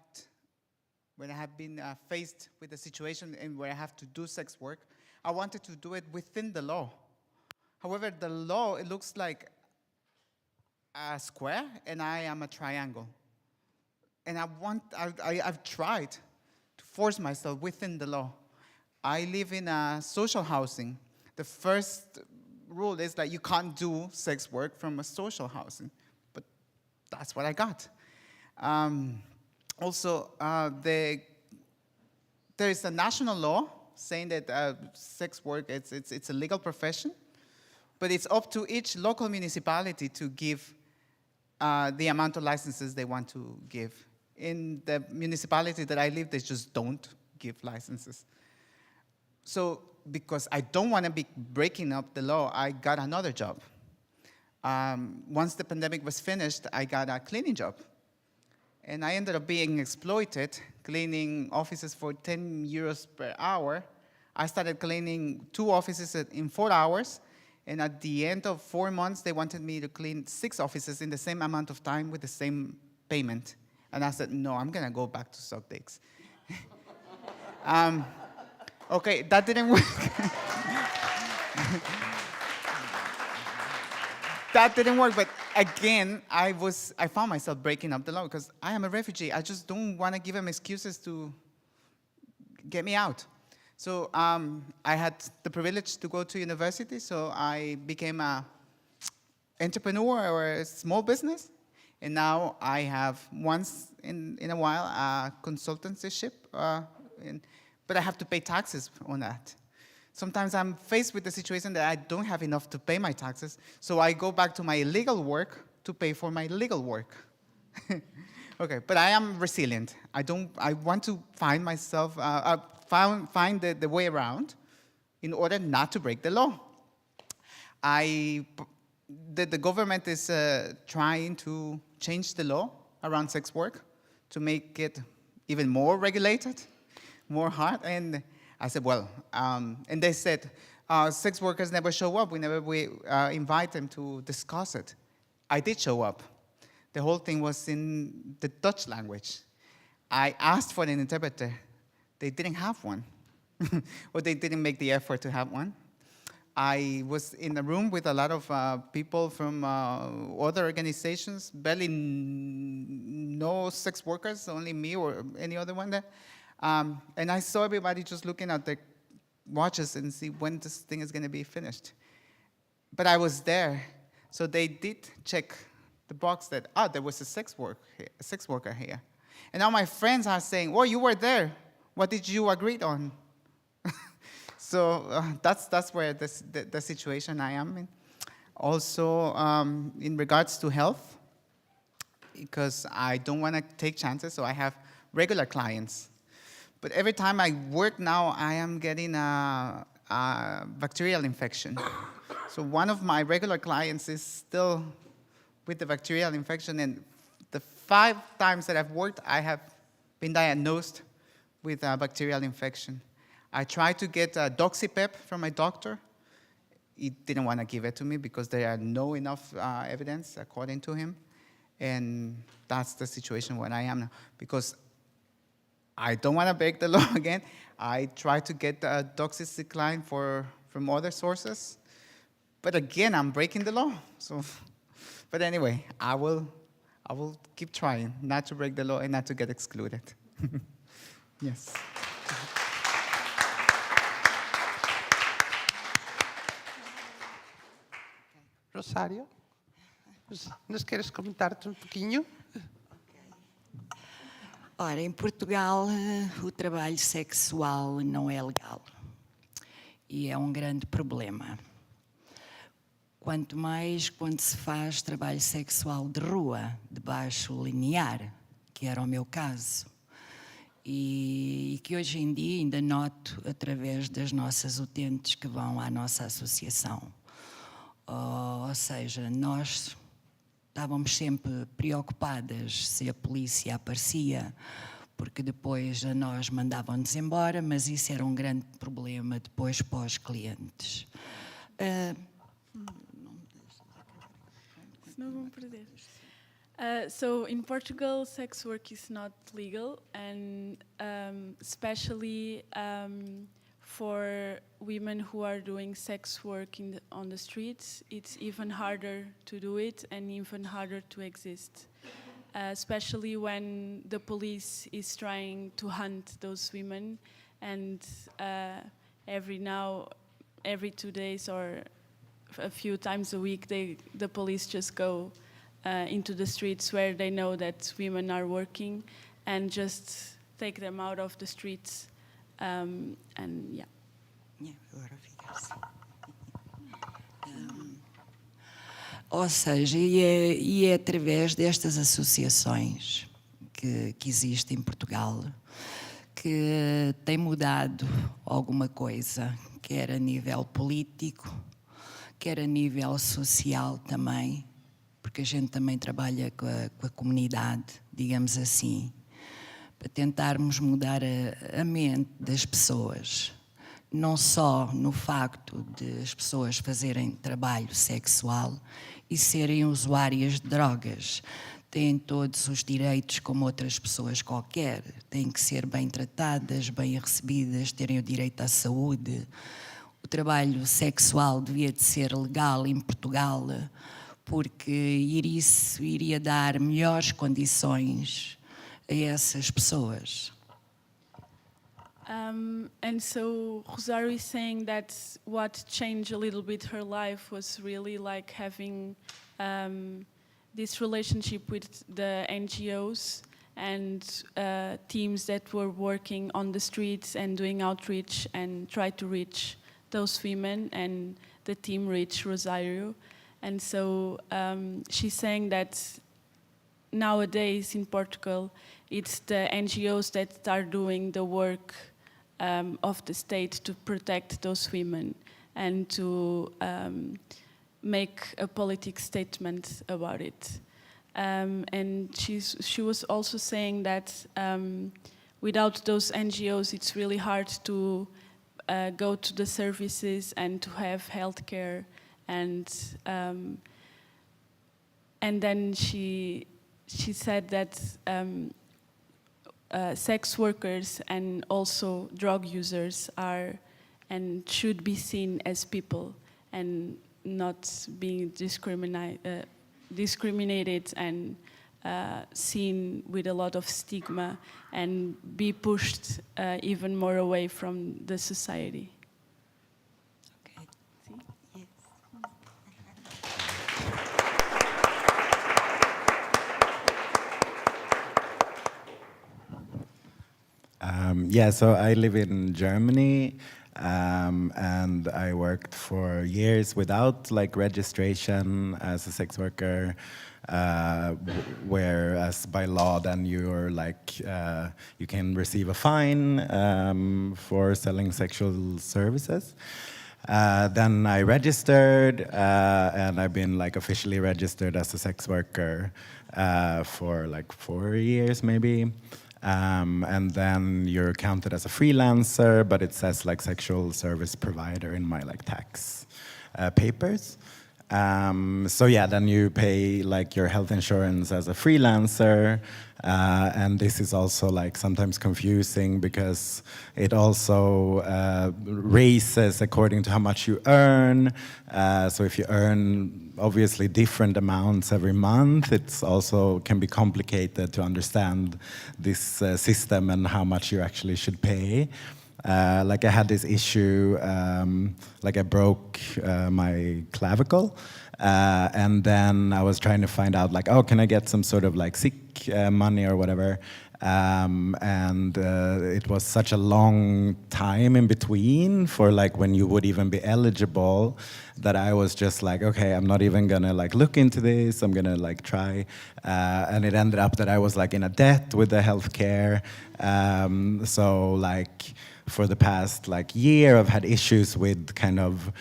been faced with a situation in where I have to do sex work, I wanted to do it within the law. However, the law, it looks like a square, and I am a triangle. And I've tried to force myself within the law. I live in a social housing. The first rule is that you can't do sex work from a social housing, but that's what I got. Also, there is a national law saying that sex work, it's a legal profession, but it's up to each local municipality to give the amount of licenses they want to give. In the municipality that I live, they just don't give licenses. So because I don't want to be breaking up the law, I got another job. Once the pandemic was finished, I got a cleaning job. And I ended up being exploited, cleaning offices for 10 euros per hour. I started cleaning 2 offices in 4 hours. And at the end of 4 months, they wanted me to clean 6 offices in the same amount of time with the same payment. And I said, no, I'm going to go back to suck dicks. Okay, that didn't work. That didn't work, but again, I found myself breaking up the law because I am a refugee. I just don't want to give them excuses to get me out. So I had the privilege to go to university, so I became an entrepreneur or a small business. And now I have once in a while a consultancyship, but I have to pay taxes on that. Sometimes I'm faced with the situation that I don't have enough to pay my taxes, so I go back to my illegal work to pay for my legal work. Okay, but I am resilient. I want to find myself, find the way around in order not to break the law. The government is trying to change the law around sex work to make it even more regulated, more hard. And I said, well, and they said, sex workers never show up. We invite them to discuss it. I did show up. The whole thing was in the Dutch language. I asked for an interpreter. They didn't have one, or they didn't make the effort to have one. I was in a room with a lot of people from other organizations, barely no sex workers, only me or any other one there. And I saw everybody just looking at their watches and see when this thing is going to be finished. But I was there, so they did check the box that, there was a sex worker here. And now my friends are saying, oh, you were there. What did you agree on? So that's where the situation I am in. Also, in regards to health, because I don't want to take chances, so I have regular clients. But every time I work now, I am getting a bacterial infection. So one of my regular clients is still with the bacterial infection, and the 5 times that I've worked, I have been diagnosed with a bacterial infection. I tried to get doxypep from my doctor. He didn't want to give it to me because there are no enough evidence, according to him. And that's the situation where I am now. Because I don't want to break the law again. I try to get doxycycline from other sources. But again, I'm breaking the law. So, but anyway, I will keep trying not to break the law and not to get excluded. Yes. Rosario, ¿nos quieres comentar un pouquinho? Ora, em Portugal, o trabalho sexual não é legal. E é um grande problema. Quanto mais quando se faz trabalho sexual de rua, de baixo linear, que era o meu caso, e que hoje em dia ainda noto através das nossas utentes que vão à nossa associação. Ou seja, nós estávamos sempre preocupadas se a polícia aparecia, porque depois a nós mandavam-nos embora, mas isso era um grande problema depois para os clientes. So in Portugal, sex work is not legal, and especially for women who are doing sex work on the streets, it's even harder to do it and even harder to exist, especially when the police is trying to hunt those women, and every 2 days or a few times a week, the police just go into the streets where they know that women are working and just take them out of the streets. And yeah. Ou seja, e é através destas associações que existem em Portugal que tem mudado alguma coisa, quer a nível político, quer a nível social também, porque a gente também trabalha com a comunidade, digamos assim, para tentarmos mudar a mente das pessoas. Não só no facto de as pessoas fazerem trabalho sexual e serem usuárias de drogas. Têm todos os direitos como outras pessoas qualquer. Têm que ser bem tratadas, bem recebidas, terem o direito à saúde. O trabalho sexual devia de ser legal em Portugal, porque isso iria dar melhores condições a essas pessoas. And so Rosario is saying that what changed a little bit her life was really like having this relationship with the NGOs and teams that were working on the streets and doing outreach and try to reach those women, and the team reached Rosario. And so she's saying that nowadays in Portugal, it's the NGOs that are doing the work of the state to protect those women and to make a political statement about it. And she was also saying that without those NGOs, it's really hard to go to the services and to have healthcare. And then she said that sex workers and also drug users are and should be seen as people and not being discriminated and seen with a lot of stigma and be pushed even more away from the society. Okay. Yes. Yeah, so I live in Germany, and I worked for years without like registration as a sex worker, whereas by law then you're like you can receive a fine for selling sexual services. Then I registered, and I've been like officially registered as a sex worker for like 4 years maybe. And then you're counted as a freelancer, but it says like sexual service provider in my like tax papers. So yeah, then you pay like your health insurance as a freelancer, and this is also like sometimes confusing because it also raises according to how much you earn. So if you earn obviously different amounts every month, it's also can be complicated to understand this system and how much you actually should pay. Like I had this issue, like I broke my clavicle, and then I was trying to find out like, oh, can I get some sort of like sick money or whatever? And it was such a long time in between for like when you would even be eligible that I was just like, okay, I'm not even gonna like look into this, I'm gonna like try. And it ended up that I was like in a debt with the healthcare. So like, for the past like year, I've had issues with kind of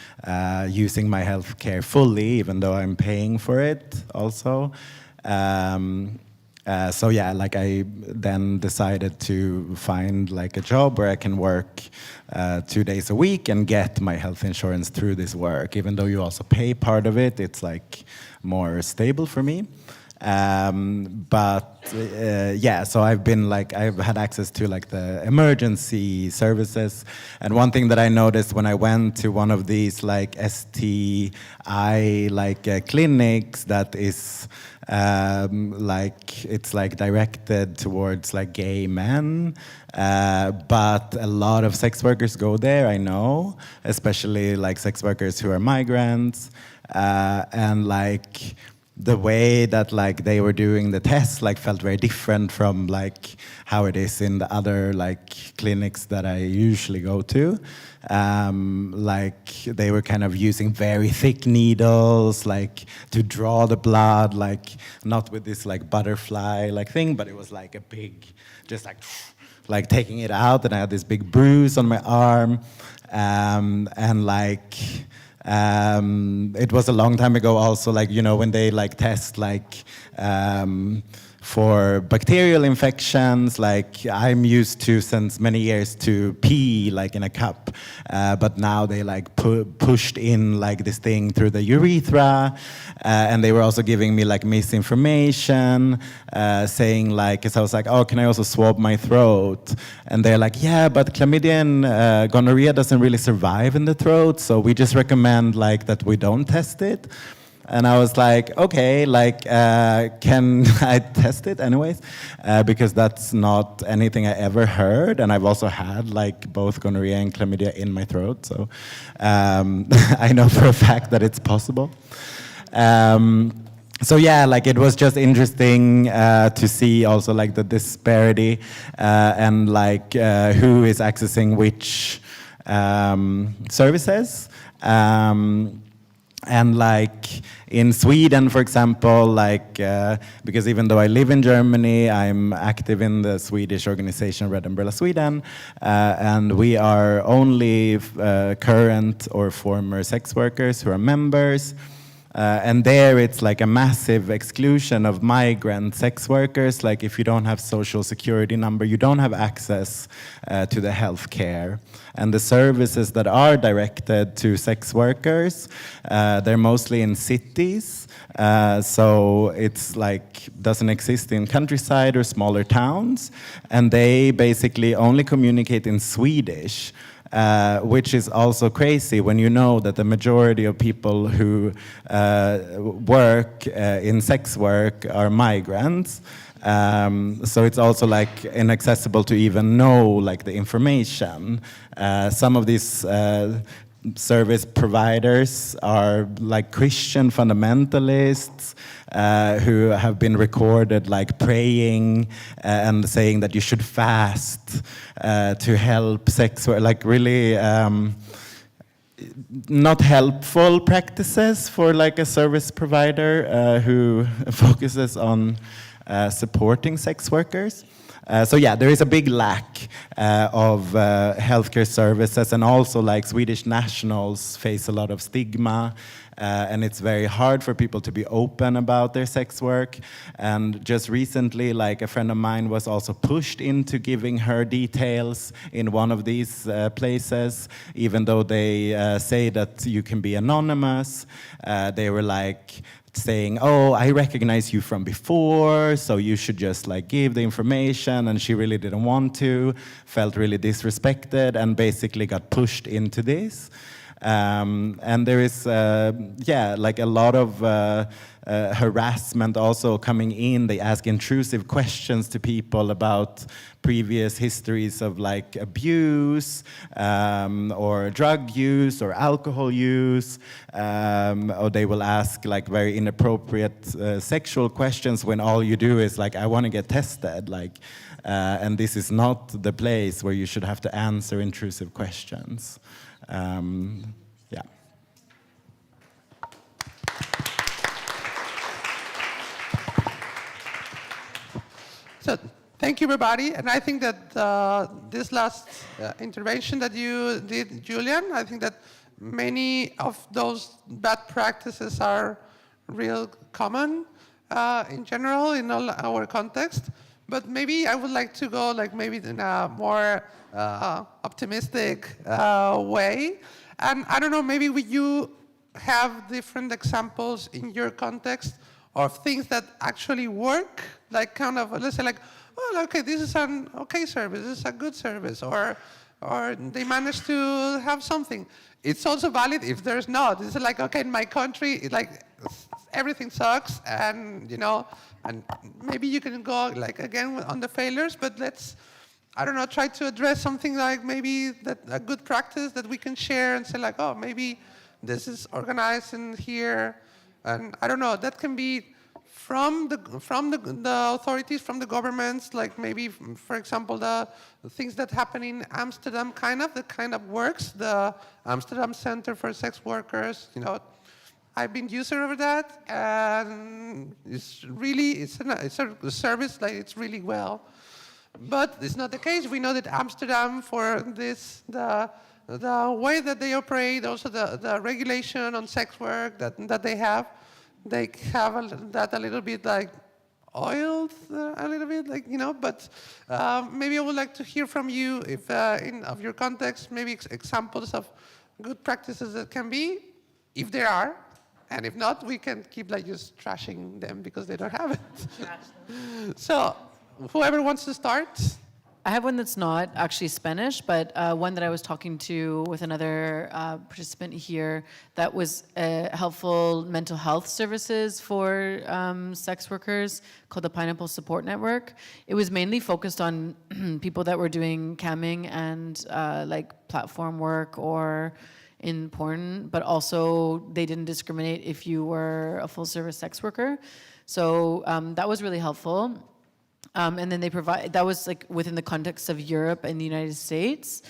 using my healthcare fully, even though I'm paying for it also. So yeah, like I then decided to find like a job where I can work 2 days a week and get my health insurance through this work. Even though you also pay part of it, it's like more stable for me. Yeah, so I've had access to like the emergency services, and one thing that I noticed when I went to one of these like STI clinics that is like it's like directed towards like gay men, but a lot of sex workers go there, I know, especially like sex workers who are migrants, and like the way that like they were doing the tests like felt very different from like how it is in the other like clinics that I usually go to. Like they were kind of using very thick needles like to draw the blood, like not with this like butterfly like thing, but it was like a big, just like taking it out, and I had this big bruise on my arm, and like it was a long time ago also, like, you know, when they like test like for bacterial infections, like I'm used to since many years to pee like in a cup, but now they like pushed in like this thing through the urethra, and they were also giving me like misinformation, saying like, because I was like, oh, can I also swab my throat? And they're like, yeah, but chlamydia and gonorrhea doesn't really survive in the throat, so we just recommend like that we don't test it. And I was like, okay, like, can I test it anyways? Because that's not anything I ever heard. And I've also had like both gonorrhea and chlamydia in my throat. So I know for a fact that it's possible. So yeah, like it was just interesting to see also like the disparity and like who is accessing which services. And like in Sweden, for example, like because even though I live in Germany, I'm active in the Swedish organization Red Umbrella Sweden, and we are only current or former sex workers who are members. And there it's like a massive exclusion of migrant sex workers. Like if you don't have social security number, you don't have access to the health care. And the services that are directed to sex workers, they're mostly in cities. So it's like doesn't exist in countryside or smaller towns. And they basically only communicate in Swedish. Which is also crazy when you know that the majority of people who work in sex work are migrants. So it's also like inaccessible to even know like the information. Some of these service providers are like Christian fundamentalists who have been recorded like praying and saying that you should fast to help sex work, like really not helpful practices for like a service provider who focuses on supporting sex workers. So yeah, there is a big lack of healthcare services, and also like Swedish nationals face a lot of stigma, and it's very hard for people to be open about their sex work. And just recently, like a friend of mine was also pushed into giving her details in one of these places, even though they say that you can be anonymous. They were like saying, oh, I recognize you from before, so you should just like give the information, and she really didn't want to, felt really disrespected, and basically got pushed into this. And there is, yeah, like a lot of harassment also coming in. They ask intrusive questions to people about previous histories of like abuse, or drug use, or alcohol use, or they will ask like very inappropriate sexual questions when all you do is like, I want to get tested, like, and this is not the place where you should have to answer intrusive questions. Yeah. So thank you, everybody. And I think that this last intervention that you did, Julian, I think that many of those bad practices are real common in general in all our context. But maybe I would like to go like maybe in a more optimistic way. And I don't know, maybe you have different examples in your context of things that actually work, like kind of, let's say like, well, okay, this is an okay service, this is a good service, or they managed to have something. It's also valid if there's not. It's like, okay, in my country, it's like everything sucks, and you know, and maybe you can go like again on the failures, but let's, I don't know, try to address something like maybe that a good practice that we can share and say like, oh, maybe this is organized in here, and I don't know, that can be from the authorities, from the governments, like maybe, for example, the things that happen in Amsterdam, that kind of works, the Amsterdam Center for Sex Workers, you know, I've been user of that, and it's really, it's a service, like it's really well. But it's not the case. We know that Amsterdam, for this, the way that they operate, also the regulation on sex work that they have that a little bit like oiled, a little bit, like, you know. But maybe I would like to hear from you if of your context, maybe examples of good practices that can be, if there are. And if not, we can keep like just trashing them because they don't have it. So whoever wants to start. I have one that's not actually Spanish, but one that I was talking to with another participant here that was helpful mental health services for sex workers called the Pineapple Support Network. It was mainly focused on people that were doing camming and like platform work or in porn, but also they didn't discriminate if you were a full service sex worker. So that was really helpful. And then they provide, that was like within the context of Europe and the United States.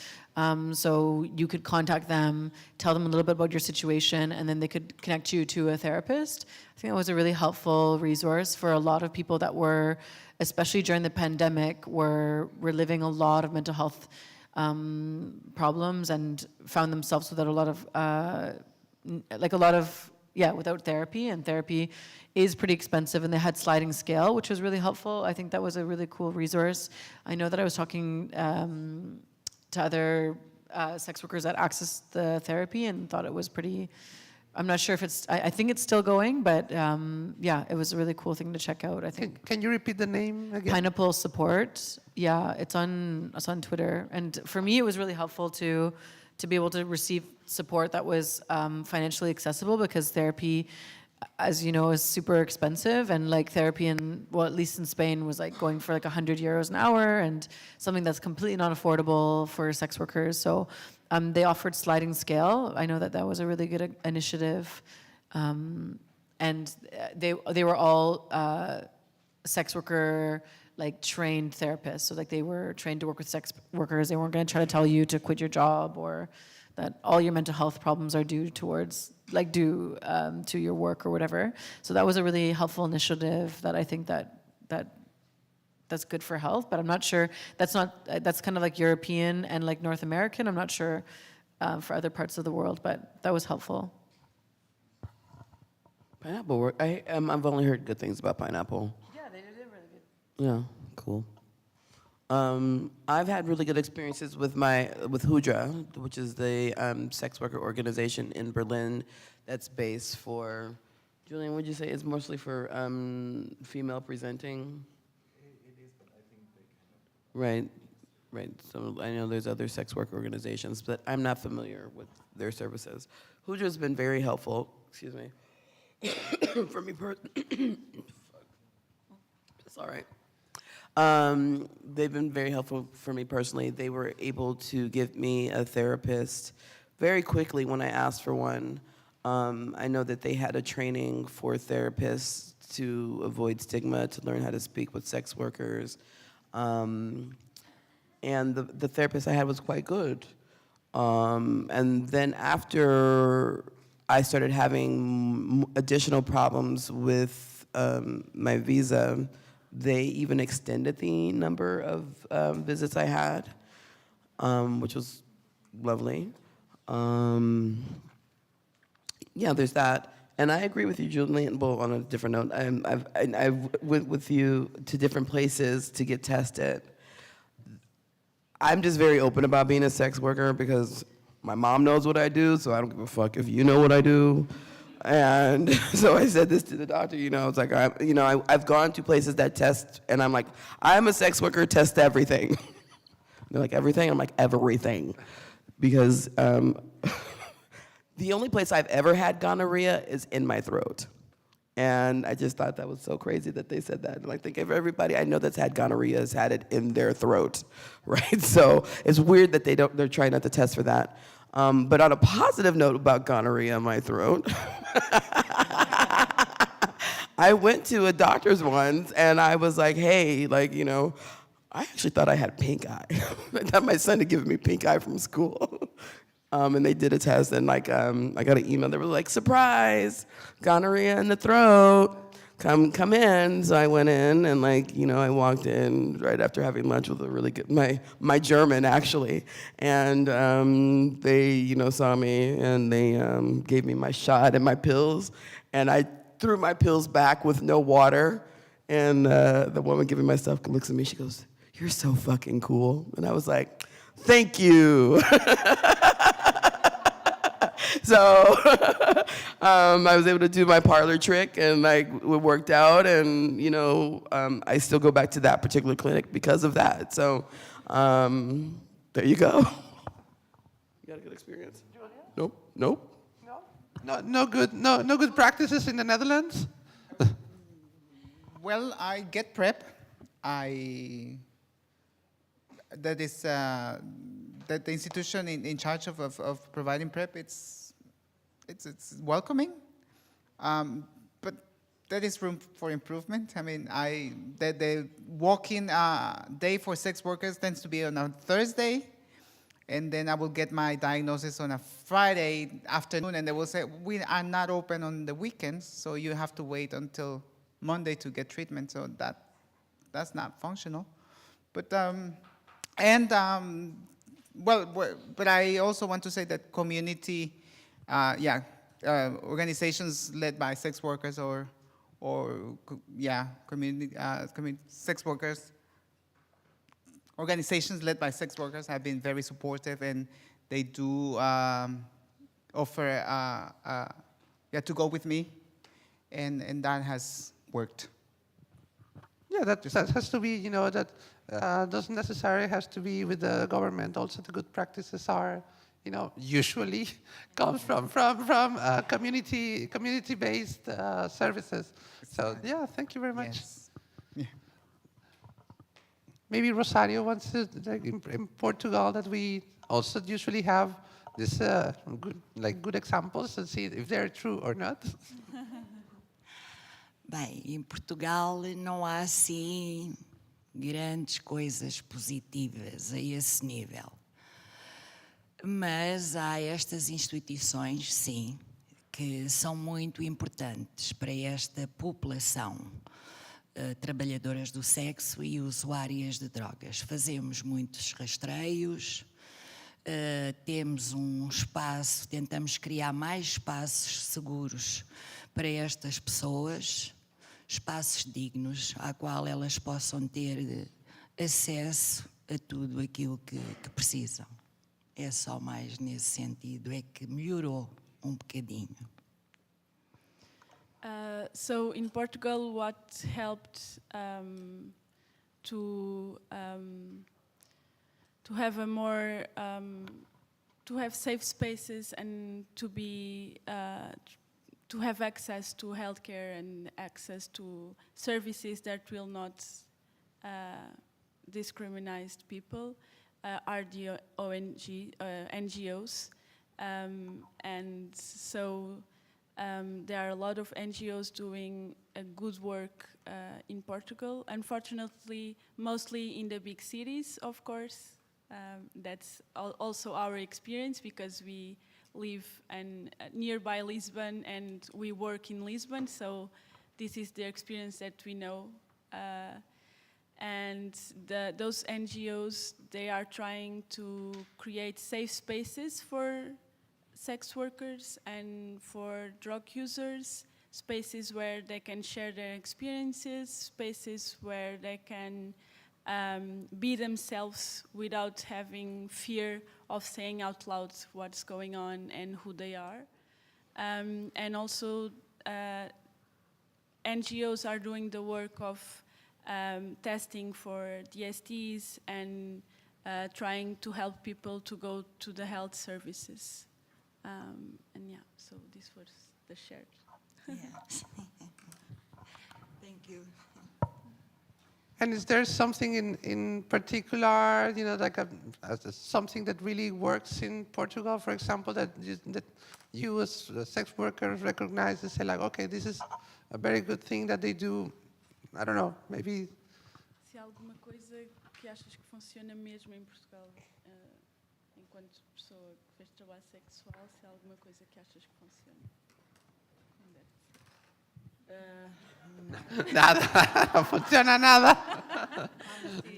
So you could contact them, tell them a little bit about your situation, and then they could connect you to a therapist. I think that was a really helpful resource for a lot of people that were, especially during the pandemic, were living a lot of mental health problems and found themselves without a lot of, without therapy, and therapy is pretty expensive, and they had sliding scale, which was really helpful. I think that was a really cool resource. I know that I was talking to other sex workers that accessed the therapy and thought it was pretty, I'm not sure if it's, I think it's still going, but it was a really cool thing to check out, I think. Can you repeat the name again? Pineapple Support. Yeah, it's on Twitter. And for me, it was really helpful to be able to receive support that was financially accessible, because therapy, as you know, is super expensive, and like therapy at least in Spain was like going for like 100 euros an hour, and something that's completely not affordable for sex workers. So they offered sliding scale. I know that was a really good initiative. And they were all sex worker like trained therapists. So like they were trained to work with sex workers. They weren't going to try to tell you to quit your job or that all your mental health problems are due to your work or whatever. So that was a really helpful initiative that I think that's good for health, but I'm not sure, that's kind of like European and like North American. I'm not sure for other parts of the world, but that was helpful. Pineapple work. I've only heard good things about pineapple. Yeah, they did really good. Yeah, cool. I've had really good experiences with Hudra, which is the sex worker organization in Berlin that's based for, Julian, would you say it's mostly for female presenting? It is, but I think they kind of... Right. So I know there's other sex work organizations, but I'm not familiar with their services. Hudra's been very helpful, excuse me, for me it's all right. They've been very helpful for me personally. They were able to give me a therapist very quickly when I asked for one. I know that they had a training for therapists to avoid stigma, to learn how to speak with sex workers. And the therapist I had was quite good. And then after I started having additional problems with my visa, they even extended the number of visits I had, which was lovely. Yeah, there's that. And I agree with you, Julian, well, on a different note. I went with you to different places to get tested. I'm just very open about being a sex worker because my mom knows what I do, so I don't give a fuck if you know what I do. And so I said this to the doctor, it's like, I've gone to places that test, and I'm like, I'm a sex worker, test everything. They're like, everything? I'm like, everything. Because the only place I've ever had gonorrhea is in my throat. And I just thought that was so crazy that they said that. And I think if everybody I know that's had gonorrhea has had it in their throat, right? So it's weird that they're trying not to test for that. But on a positive note about gonorrhea in my throat, I went to a doctor's once and I was like, hey, I actually thought I had pink eye. I thought my son had given me pink eye from school. And they did a test and I got an email that was like, surprise, gonorrhea in the throat, come in. So I went in and I walked in right after having lunch with a really good, my German actually. And they, saw me and they gave me my shot and my pills. And I threw my pills back with no water. And the woman giving my stuff looks at me, she goes, you're so fucking cool. And I was like, thank you. So I was able to do my parlor trick and it worked out and I still go back to that particular clinic because of that. So there you go. You got a good experience? Nope. No good practices in the Netherlands? Well, I get PrEP. That the institution in charge of providing PrEP, it's welcoming, but there is room for improvement. I mean, the walk-in day for sex workers tends to be on a Thursday, and then I will get my diagnosis on a Friday afternoon, and they will say, we are not open on the weekends, so you have to wait until Monday to get treatment, so that's not functional. But, but I also want to say that community, organizations led by sex workers or community sex workers, organizations led by sex workers have been very supportive, and they do offer to go with me, and that has worked. Yeah, that has to be, that doesn't necessarily has to be with the government. Also, the good practices are, usually comes from community-based services. So yeah, thank you very much. Yes. Yeah. Maybe Rosario wants to, in Portugal, that we also usually have this good examples and see if they're true or not. Bem, em Portugal não há assim grandes coisas positivas a esse nível. Mas há estas instituições, sim, que são muito importantes para esta população, trabalhadoras do sexo e usuárias de drogas. Fazemos muitos rastreios, temos um espaço, tentamos criar mais espaços seguros para estas pessoas, espaços dignos, a qual elas possam ter acesso a tudo aquilo que precisam. É só mais nesse sentido, é que melhorou um bocadinho. So in Portugal, what helped to have a more to have safe spaces and to be to have access to healthcare and access to services that will not discriminate people are the NGOs, and so there are a lot of NGOs doing a good work in Portugal. Unfortunately, mostly in the big cities, of course. That's also our experience because we live nearby Lisbon and we work in Lisbon, so this is the experience that we know. And those NGOs, they are trying to create safe spaces for sex workers and for drug users, spaces where they can share their experiences, spaces where they can be themselves without having fear of saying out loud what's going on and who they are. And also, NGOs are doing the work of testing for DSTs and trying to help people to go to the health services. And yeah, so this was the shared. Yes. Thank you. And is there something in particular, you know, like something that really works in Portugal, for example, that you as sex workers recognize and say like, okay, this is a very good thing that they do, I don't know, maybe... Se há alguma coisa que achas que funciona mesmo em Portugal, enquanto pessoa que fez trabalho sexual, se há alguma coisa que achas que funciona? Nada, não funciona nada.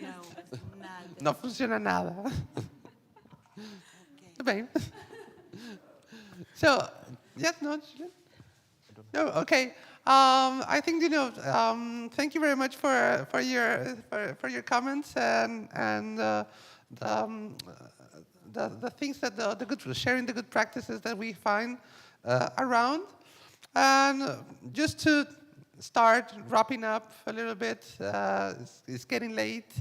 Não, nada. Não funciona nada. Okay. Tudo bem. So, yes, no, no, okay. I think, you know, thank you very much for your comments and the things that the good, sharing the good practices that we find around. And just to start wrapping up a little bit, it's getting late,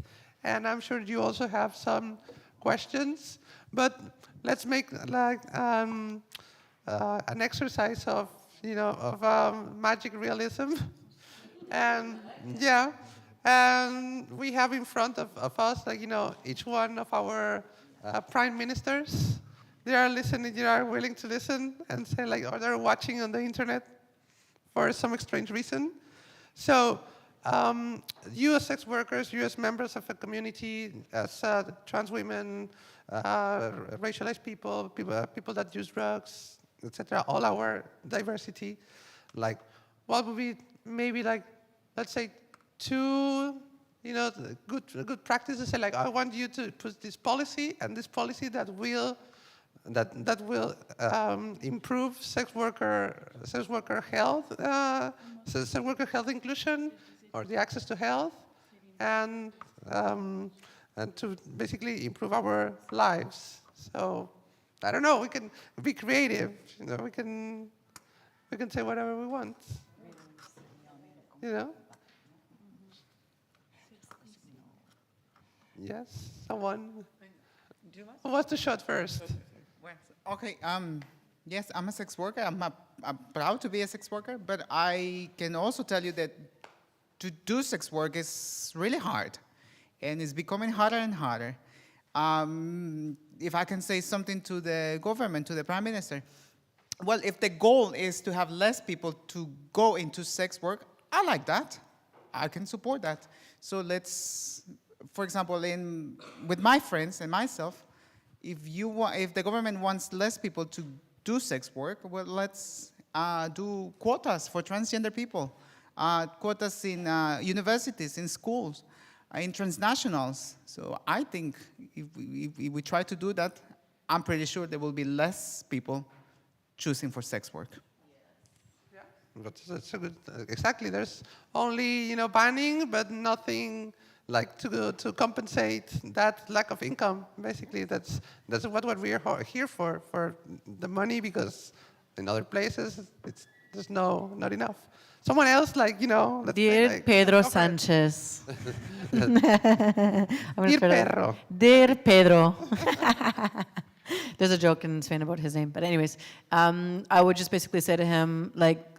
and I'm sure you also have some questions. But let's make like an exercise of, you know, of magic realism, and yeah, and we have in front of us, like, you know, each one of our prime ministers. They are listening, they are willing to listen and say like, or they're watching on the internet for some strange reason. So you as sex workers, you as members of a community, as trans women, racialized people, people that use drugs, etc., all our diversity, like what would be maybe like, let's say, two, you know, good practices, say like, I want you to put this policy and this policy that will improve sex worker health, sex worker health inclusion, or the access to health, and to basically improve our lives. So I don't know. We can be creative. You know, we can say whatever we want. You know. Yes. Someone. Who wants to shot first? Okay, yes, I'm a sex worker. I'm proud to be a sex worker, but I can also tell you that to do sex work is really hard, and it's becoming harder and harder. If I can say something to the government, to the Prime Minister, well, if the goal is to have less people to go into sex work, I like that. I can support that. So let's, for example, with my friends and myself, if the government wants less people to do sex work, well, let's do quotas for transgender people, quotas in universities, in schools, in transnationals. So I think if we try to do that, I'm pretty sure there will be less people choosing for sex work. But that's a good, exactly. There's only banning, but nothing like to compensate that lack of income. Basically, that's what we are here for the money, because in other places there's not enough. Someone else, let's say, Dear Pedro Sanchez. I'm gonna Dear try to- Perro. Dear Pedro. There's a joke in Spain about his name. But anyways, I would just basically say to him,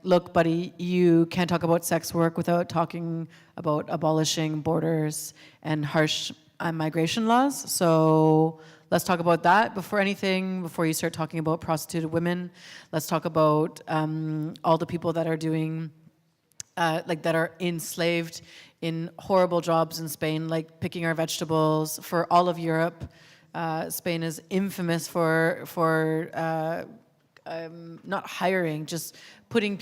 look, buddy, you can't talk about sex work without talking about abolishing borders and harsh migration laws. So let's talk about that before you start talking about prostituted women. Let's talk about all the people that are doing, that are enslaved in horrible jobs in Spain, like picking our vegetables for all of Europe. Spain is infamous for not hiring, just putting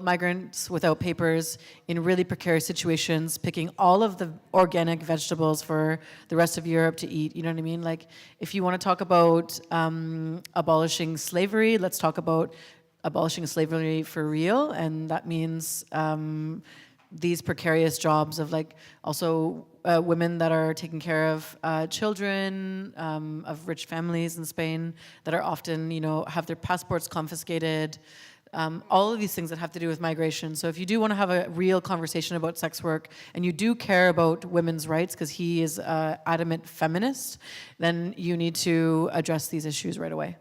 migrants without papers in really precarious situations, picking all of the organic vegetables for the rest of Europe to eat. You know what I mean? Like, if you want to talk about abolishing slavery, let's talk about abolishing slavery for real, and that means these precarious jobs of also women that are taking care of children of rich families in Spain that are often, have their passports confiscated. All of these things that have to do with migration. So if you do want to have a real conversation about sex work and you do care about women's rights, because he is an adamant feminist, then you need to address these issues right away.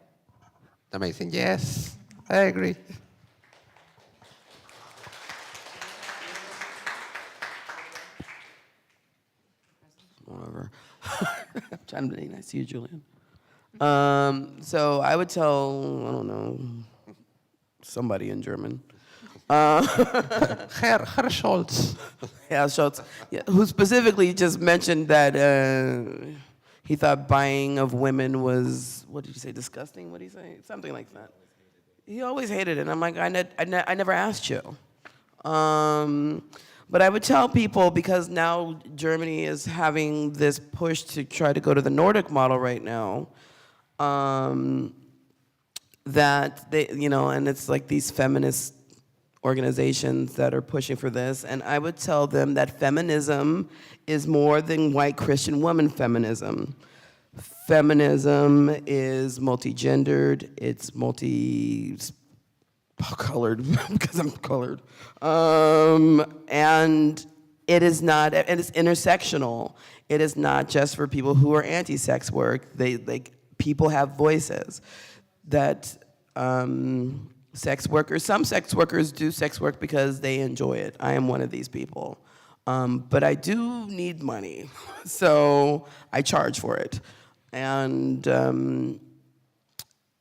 Amazing. Yes, I agree. Whatever. I'm trying to be nice to you, Julian. So I would tell, I don't know, somebody in German. Herr Scholz. Herr Scholz, yeah, who specifically just mentioned that he thought buying of women was, what did you say, disgusting? What did he say? Something like that. He always hated it. I'm like, I never asked you. But I would tell people, because now Germany is having this push to try to go to the Nordic model right now, that they, and it's like these feminist organizations that are pushing for this, and I would tell them that feminism is more than white Christian woman feminism. Feminism is multi-gendered, it's multi-colored, because I'm colored. And it is not, and it's intersectional. It is not just for people who are anti-sex work. People have voices that some sex workers do sex work because they enjoy it. I am one of these people. But I do need money, so I charge for it. And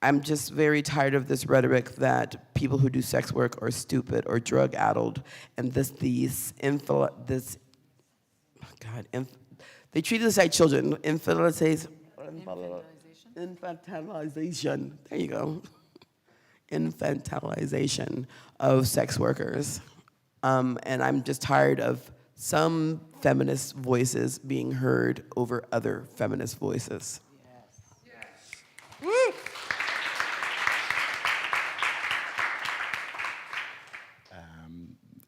I'm just very tired of this rhetoric that people who do sex work are stupid or drug-addled, and they treat us like children. Infantilization. There you go. Infantilization of sex workers. And I'm just tired of some feminist voices being heard over other feminist voices. Yes. Woo!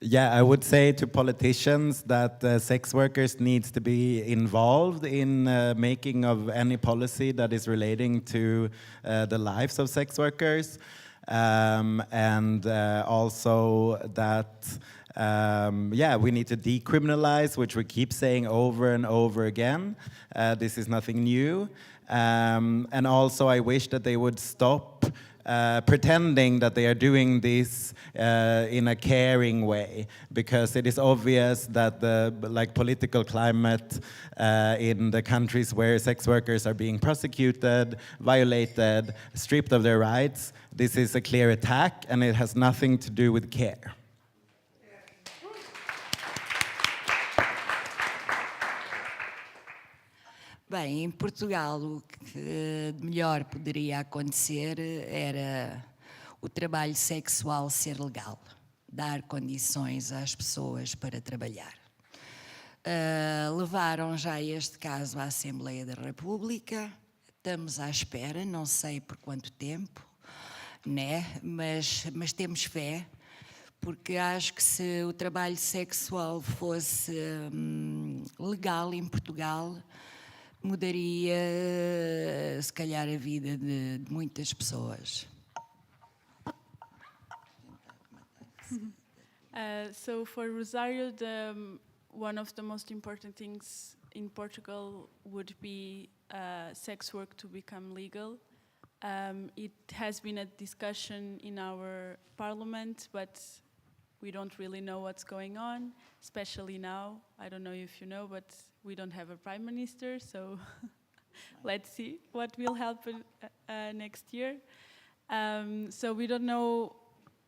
Yeah, I would say to politicians that sex workers needs to be involved in making of any policy that is relating to the lives of sex workers, and also that we need to decriminalize, which we keep saying over and over again. This is nothing new, and also I wish that they would stop pretending that they are doing this in a caring way, because it is obvious that the political climate in the countries where sex workers are being prosecuted, violated, stripped of their rights, this is a clear attack, and it has nothing to do with care. Bem, em Portugal o que melhor poderia acontecer era o trabalho sexual ser legal, dar condições às pessoas para trabalhar. Levaram já este caso à Assembleia da República, estamos à espera, não sei por quanto tempo, né? Mas temos fé, porque acho que se o trabalho sexual fosse legal em Portugal, mudaria, se calhar, a vida de muitas pessoas. So for Rosario, one of the most important things in Portugal would be sex work to become legal. It has been a discussion in our parliament, but we don't really know what's going on, especially now. I don't know if you know, but we don't have a prime minister, so let's see what will happen next year. So we don't know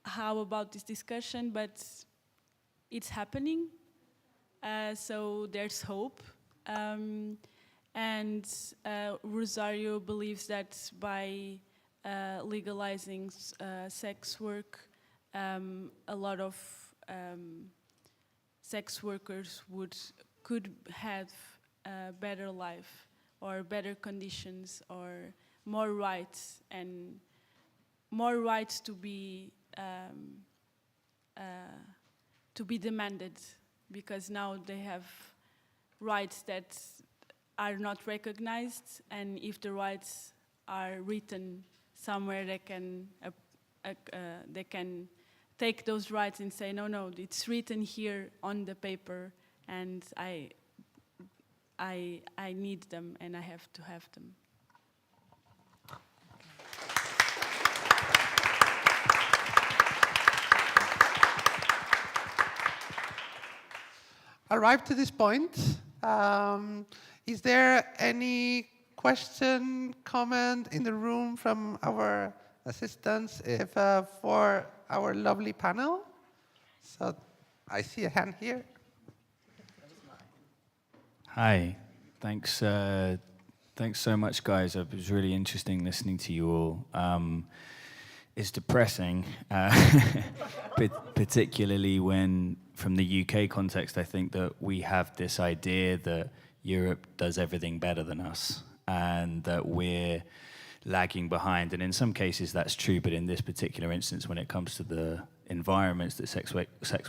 how about this discussion, but it's happening. So there's hope. And Rosario believes that by legalizing sex work, a lot of sex workers could have a better life or better conditions or more rights and more rights to be demanded, because now they have rights that are not recognized, and if the rights are written somewhere, they can take those rights and say, no, it's written here on the paper, and I need them, and I have to have them. Arrived to this point, is there any question, comment in the room from our assistants for our lovely panel? So I see a hand here. Hi, thanks so much, guys. It was really interesting listening to you all. It's depressing, particularly when, from the UK context, I think that we have this idea that Europe does everything better than us and that we're lagging behind. And in some cases that's true, but in this particular instance, when it comes to the environments that sex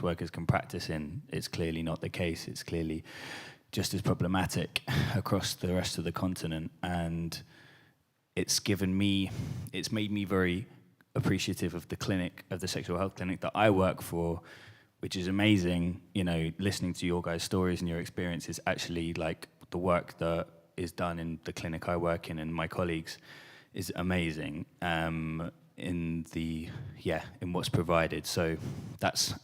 workers can practice in, it's clearly not the case. It's clearly just as problematic across the rest of the continent. And it's made me very appreciative of the clinic, of the sexual health clinic that I work for, which is amazing. You know, listening to your guys' stories and your experiences, actually, like, the work that is done in the clinic I work in and my colleagues is amazing in what's provided. So that's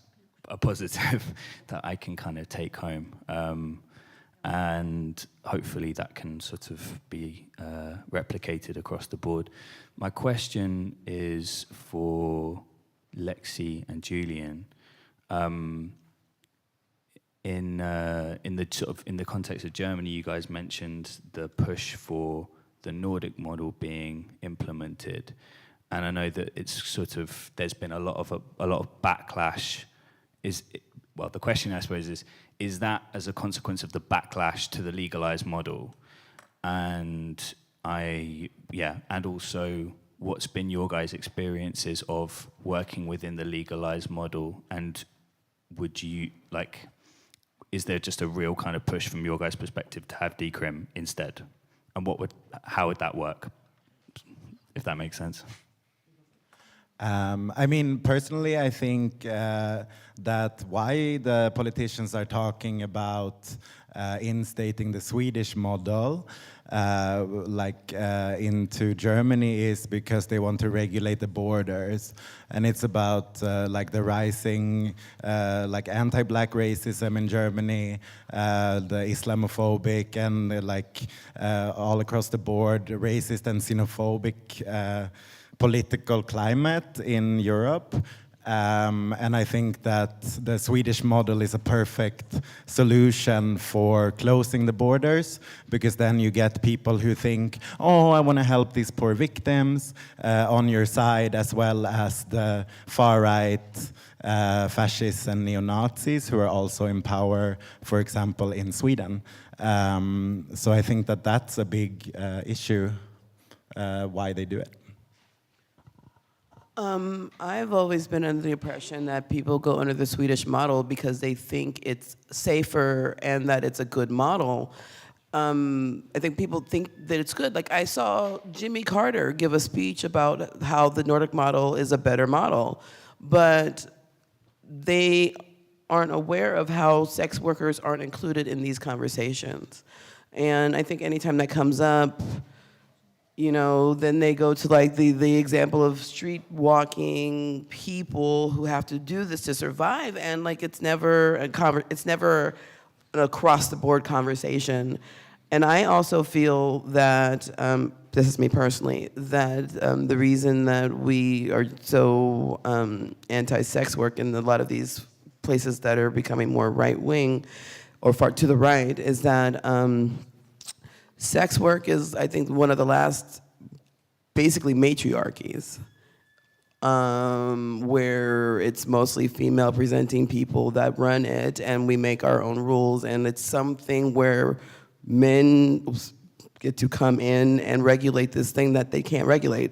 a positive that I can kind of take home. And hopefully that can sort of be replicated across the board. My question is for Lexi and Julian. In the context of Germany, you guys mentioned the push for the Nordic model being implemented, and I know that it's sort of, there's been a lot of backlash. The question, I suppose, is that as a consequence of the backlash to the legalized model? And also, what's been your guys' experiences of working within the legalized model? And is there just a real kind of push from your guys' perspective to have decrim instead? And how would that work, if that makes sense? I mean, personally, I think that why the politicians are talking about instating the Swedish model into Germany is because they want to regulate the borders, and it's about the rising anti-black racism in Germany, the Islamophobic and all across the board racist and xenophobic political climate in Europe. And I think that the Swedish model is a perfect solution for closing the borders, because then you get people who think, oh, I want to help these poor victims on your side, as well as the far-right fascists and neo-Nazis who are also in power, for example, in Sweden. So I think that that's a big issue, why they do it. I've always been under the impression that people go under the Swedish model because they think it's safer and that it's a good model. I think people think that it's good. Like, I saw Jimmy Carter give a speech about how the Nordic model is a better model, but they aren't aware of how sex workers aren't included in these conversations. And I think anytime that comes up, you know, then they go to like the example of street walking people who have to do this to survive, and like it's never an across the board conversation. And I also feel that this is me personally, that the reason that we are so anti-sex work in a lot of these places that are becoming more right wing or far to the right is that. Sex work is, I think, one of the last, basically, matriarchies, where it's mostly female-presenting people that run it, and we make our own rules, and it's something where men get to come in and regulate this thing that they can't regulate.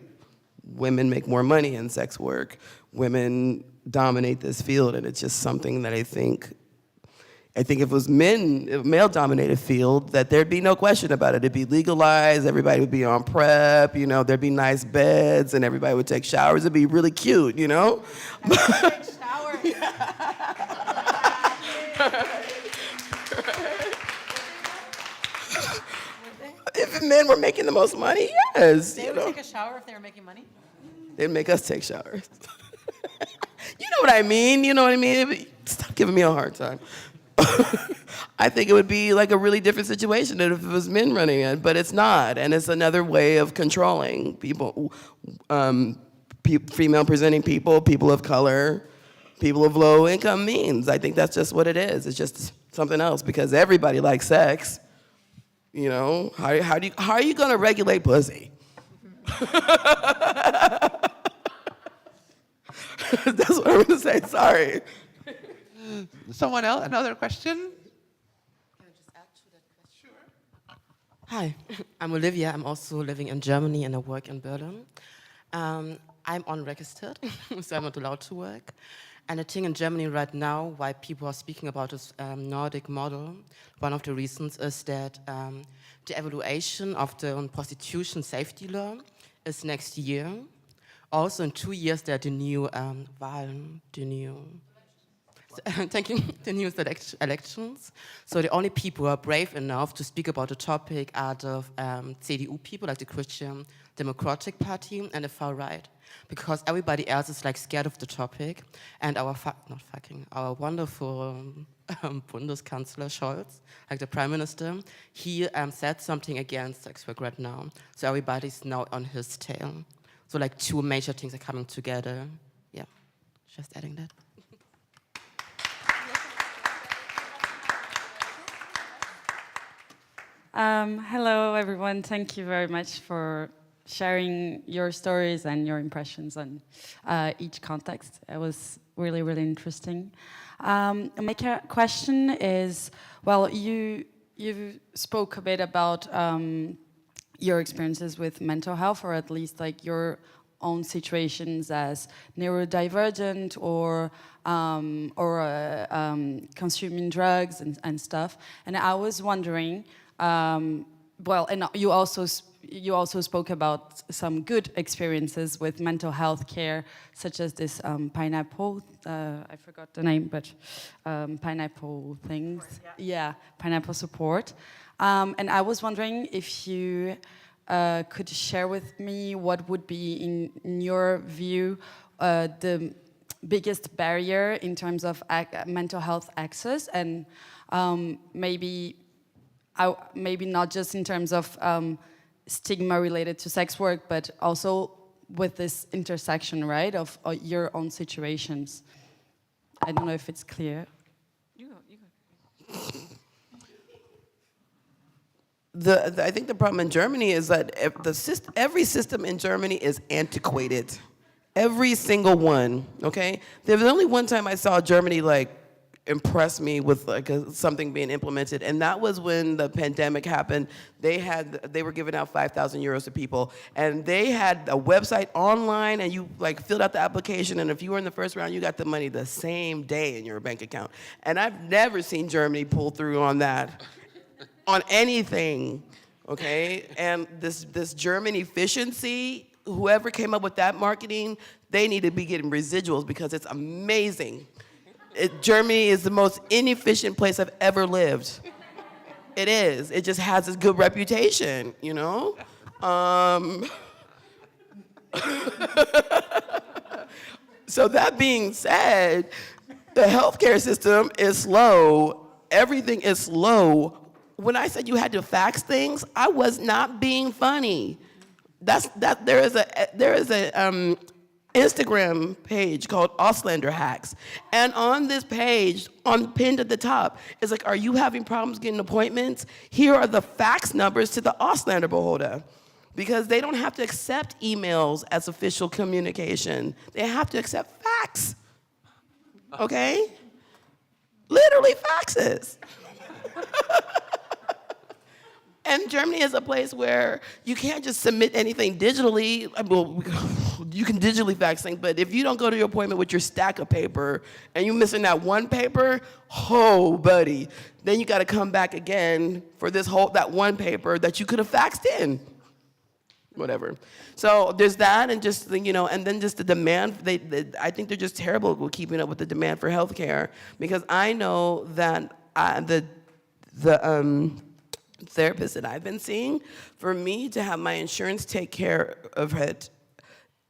Women make more money in sex work. Women dominate this field, and it's just something that I think if it was male-dominated field, that there'd be no question about it. It'd be legalized, everybody would be on PrEP, you know, there'd be nice beds, and everybody would take showers. It'd be really cute, you know? Take showers. If men were making the most money, yes. They would take a shower if they were making money? They'd make us take showers. You know what I mean? You know what I mean? Stop giving me a hard time. I think it would be like a really different situation than if it was men running it, but it's not, and it's another way of controlling people, female-presenting people, people of color, people of low-income means. I think that's just what it is. It's just something else, because everybody likes sex. You know, how are you gonna regulate pussy? That's what I'm gonna say. Sorry. Someone else? Another question? Can I just add to that question? Sure. Hi, I'm Olivia. I'm also living in Germany and I work in Berlin. I'm unregistered, so I'm not allowed to work. And I think in Germany right now, why people are speaking about this Nordic model, one of the reasons is that the evaluation of the prostitution safety law is next year. Also in 2 years, there are the new thank you, the new elections. So the only people who are brave enough to speak about the topic are the CDU people, like the Christian Democratic Party and the far right, because everybody else is like scared of the topic. And our wonderful Bundeskanzler Scholz, like the Prime Minister, he said something against sex work right now. So everybody's now on his tail. So like two major things are coming together. Yeah, just adding that. Hello, everyone. Thank you very much for sharing your stories and your impressions on each context. It was really, really interesting. My question is, well, you spoke a bit about your experiences with mental health, or at least like your own situations as neurodivergent or consuming drugs and stuff. And I was wondering, well, and you also spoke about some good experiences with mental health care, such as this pineapple. I forgot the name, but pineapple things. Yeah, pineapple support. And I was wondering if you could share with me what would be, in your view, the biggest barrier in terms of mental health access, and maybe not just in terms of stigma related to sex work, but also with this intersection, right, of your own situations. I don't know if it's clear. I think the problem in Germany is that every system in Germany is antiquated. Every single one, okay? There was only one time I saw Germany like impress me with like something being implemented, and that was when the pandemic happened. They were giving out 5,000 euros to people, and they had a website online, and you like filled out the application, and if you were in the first round, you got the money the same day in your bank account. And I've never seen Germany pull through on that, on anything, okay? And this German efficiency, whoever came up with that marketing, they need to be getting residuals because it's amazing. Germany is the most inefficient place I've ever lived. It is. It just has this good reputation, you know? So that being said, the healthcare system is slow. Everything is slow. When I said you had to fax things, I was not being funny. There is a Instagram page called Ausländer Hacks. And on this page, pinned at the top, is like, are you having problems getting appointments? Here are the fax numbers to the Ausländerbeholder. Because they don't have to accept emails as official communication. They have to accept fax. Okay? Literally faxes. And Germany is a place where you can't just submit anything digitally. Well, you can digitally fax things, but if you don't go to your appointment with your stack of paper and you're missing that one paper, oh, buddy, then you got to come back again for that one paper that you could have faxed in. Whatever. So there's that, and just, you know, and then just the demand. I think they're just terrible with keeping up with the demand for healthcare, because I know that the therapists that I've been seeing, for me to have my insurance take care of it,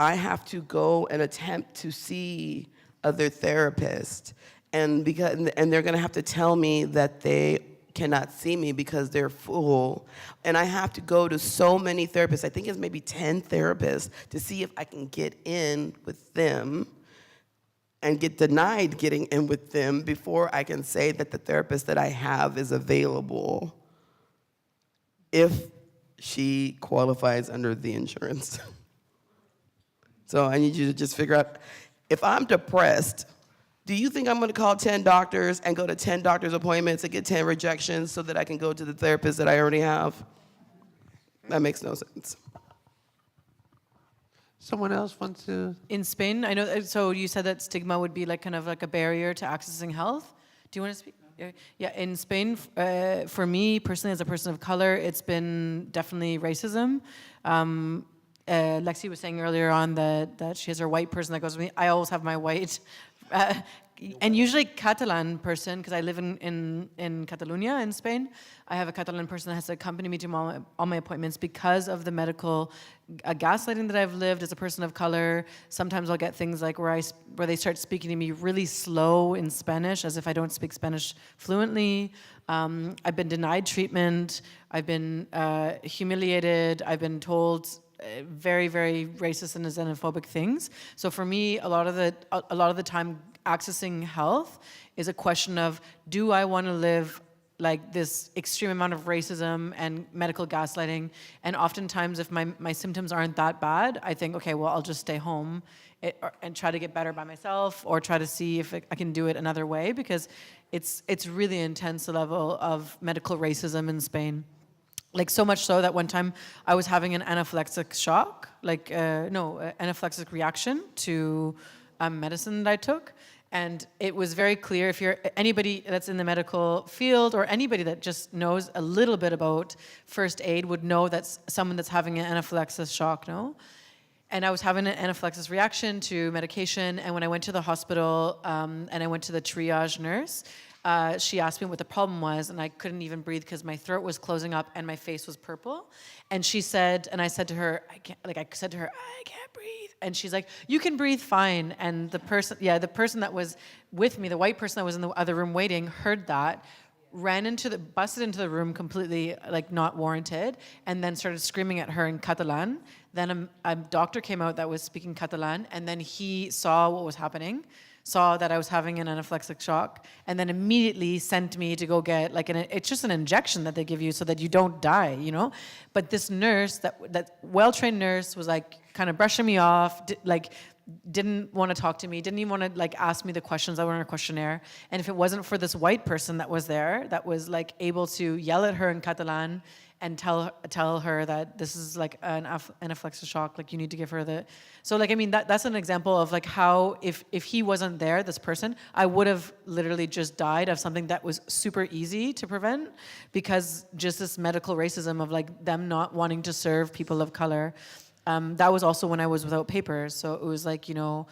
I have to go and attempt to see other therapists, and they're going to have to tell me that they cannot see me because they're full, and I have to go to so many therapists. I think it's maybe 10 therapists to see if I can get in with them, and get denied getting in with them before I can say that the therapist that I have is available, if she qualifies under the insurance. So I need you to just figure out, if I'm depressed, do you think I'm gonna call 10 doctors and go to 10 doctor's appointments and get 10 rejections so that I can go to the therapist that I already have? That makes no sense. Someone else wants to? In Spain, I know, so you said that stigma would be like kind of like a barrier to accessing health. Do you want to speak? Yeah, in Spain, for me personally, as a person of color, it's been definitely racism. Lexi was saying earlier on that she has her white person that goes with me. I always have my white, and usually Catalan person, because I live in Catalonia in Spain. I have a Catalan person that has to accompany me to all my appointments because of the medical gaslighting that I've lived as a person of color. Sometimes I'll get things like where they start speaking to me really slow in Spanish, as if I don't speak Spanish fluently. I've been denied treatment. I've been humiliated. I've been told very, very racist and xenophobic things. So for me, a lot of the time, accessing health is a question of, do I want to live like this extreme amount of racism and medical gaslighting? And oftentimes, if my symptoms aren't that bad, I think, okay, well, I'll just stay home and try to get better by myself, or try to see if I can do it another way, because it's really intense, the level of medical racism in Spain. Like, so much so that one time I was having an anaphylactic shock, anaphylactic reaction to medicine that I took. And it was very clear, if you're anybody that's in the medical field, or anybody that just knows a little bit about first aid, would know that's someone that's having an anaphylaxis shock, no? And I was having an anaphylaxis reaction to medication, and when I went to the hospital and I went to the triage nurse, she asked me what the problem was, and I couldn't even breathe because my throat was closing up and my face was purple. And she said, and I said to her, I can't breathe. And she's like, you can breathe fine. And the person that was with me, the white person that was in the other room waiting, heard that, busted into the room completely, like not warranted, and then started screaming at her in Catalan. Then a doctor came out that was speaking Catalan, and then he saw what was happening, saw that I was having an anaphylactic shock, and then immediately sent me to go get like it's just an injection that they give you so that you don't die, you know? But this nurse, that well-trained nurse, was like kind of brushing me off, didn't want to talk to me, didn't even want to like ask me the questions that were in a questionnaire. And if it wasn't for this white person that was there, that was like able to yell at her in Catalan and tell her that this is like an anaphylactic shock, like you need to give her the. So like, I mean, that's an example of like how if he wasn't there, this person, I would have literally just died of something that was super easy to prevent, because just this medical racism of like them not wanting to serve people of color. That was also when I was without papers. So it was like, you know,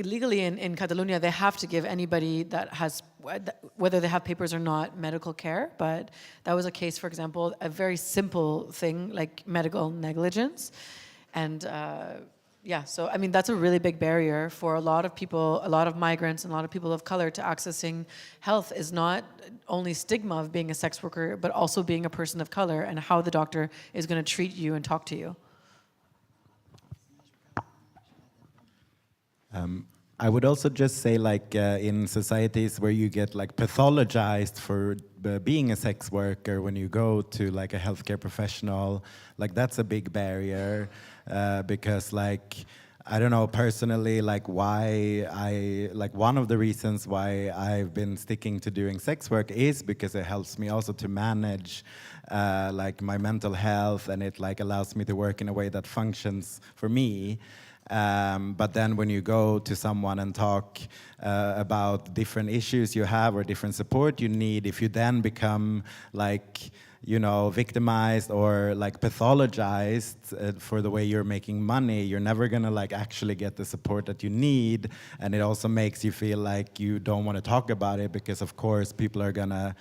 legally in Catalonia, they have to give anybody that has, whether they have papers or not, medical care. But that was a case, for example, a very simple thing like medical negligence. And yeah, so I mean, that's a really big barrier for a lot of people, a lot of migrants and a lot of people of color to accessing health, is not only stigma of being a sex worker, but also being a person of color and how the doctor is going to treat you and talk to you. I would also just say, like, in societies where you get like pathologized for being a sex worker, when you go to like a healthcare professional, like that's a big barrier, because like, I don't know, personally, like one of the reasons why I've been sticking to doing sex work is because it helps me also to manage like my mental health, and it like allows me to work in a way that functions for me. But then when you go to someone and talk about different issues you have or different support you need, if you then become like, you know, victimized or like pathologized for the way you're making money, you're never gonna like actually get the support that you need. And it also makes you feel like you don't want to talk about it, because of course people are gonna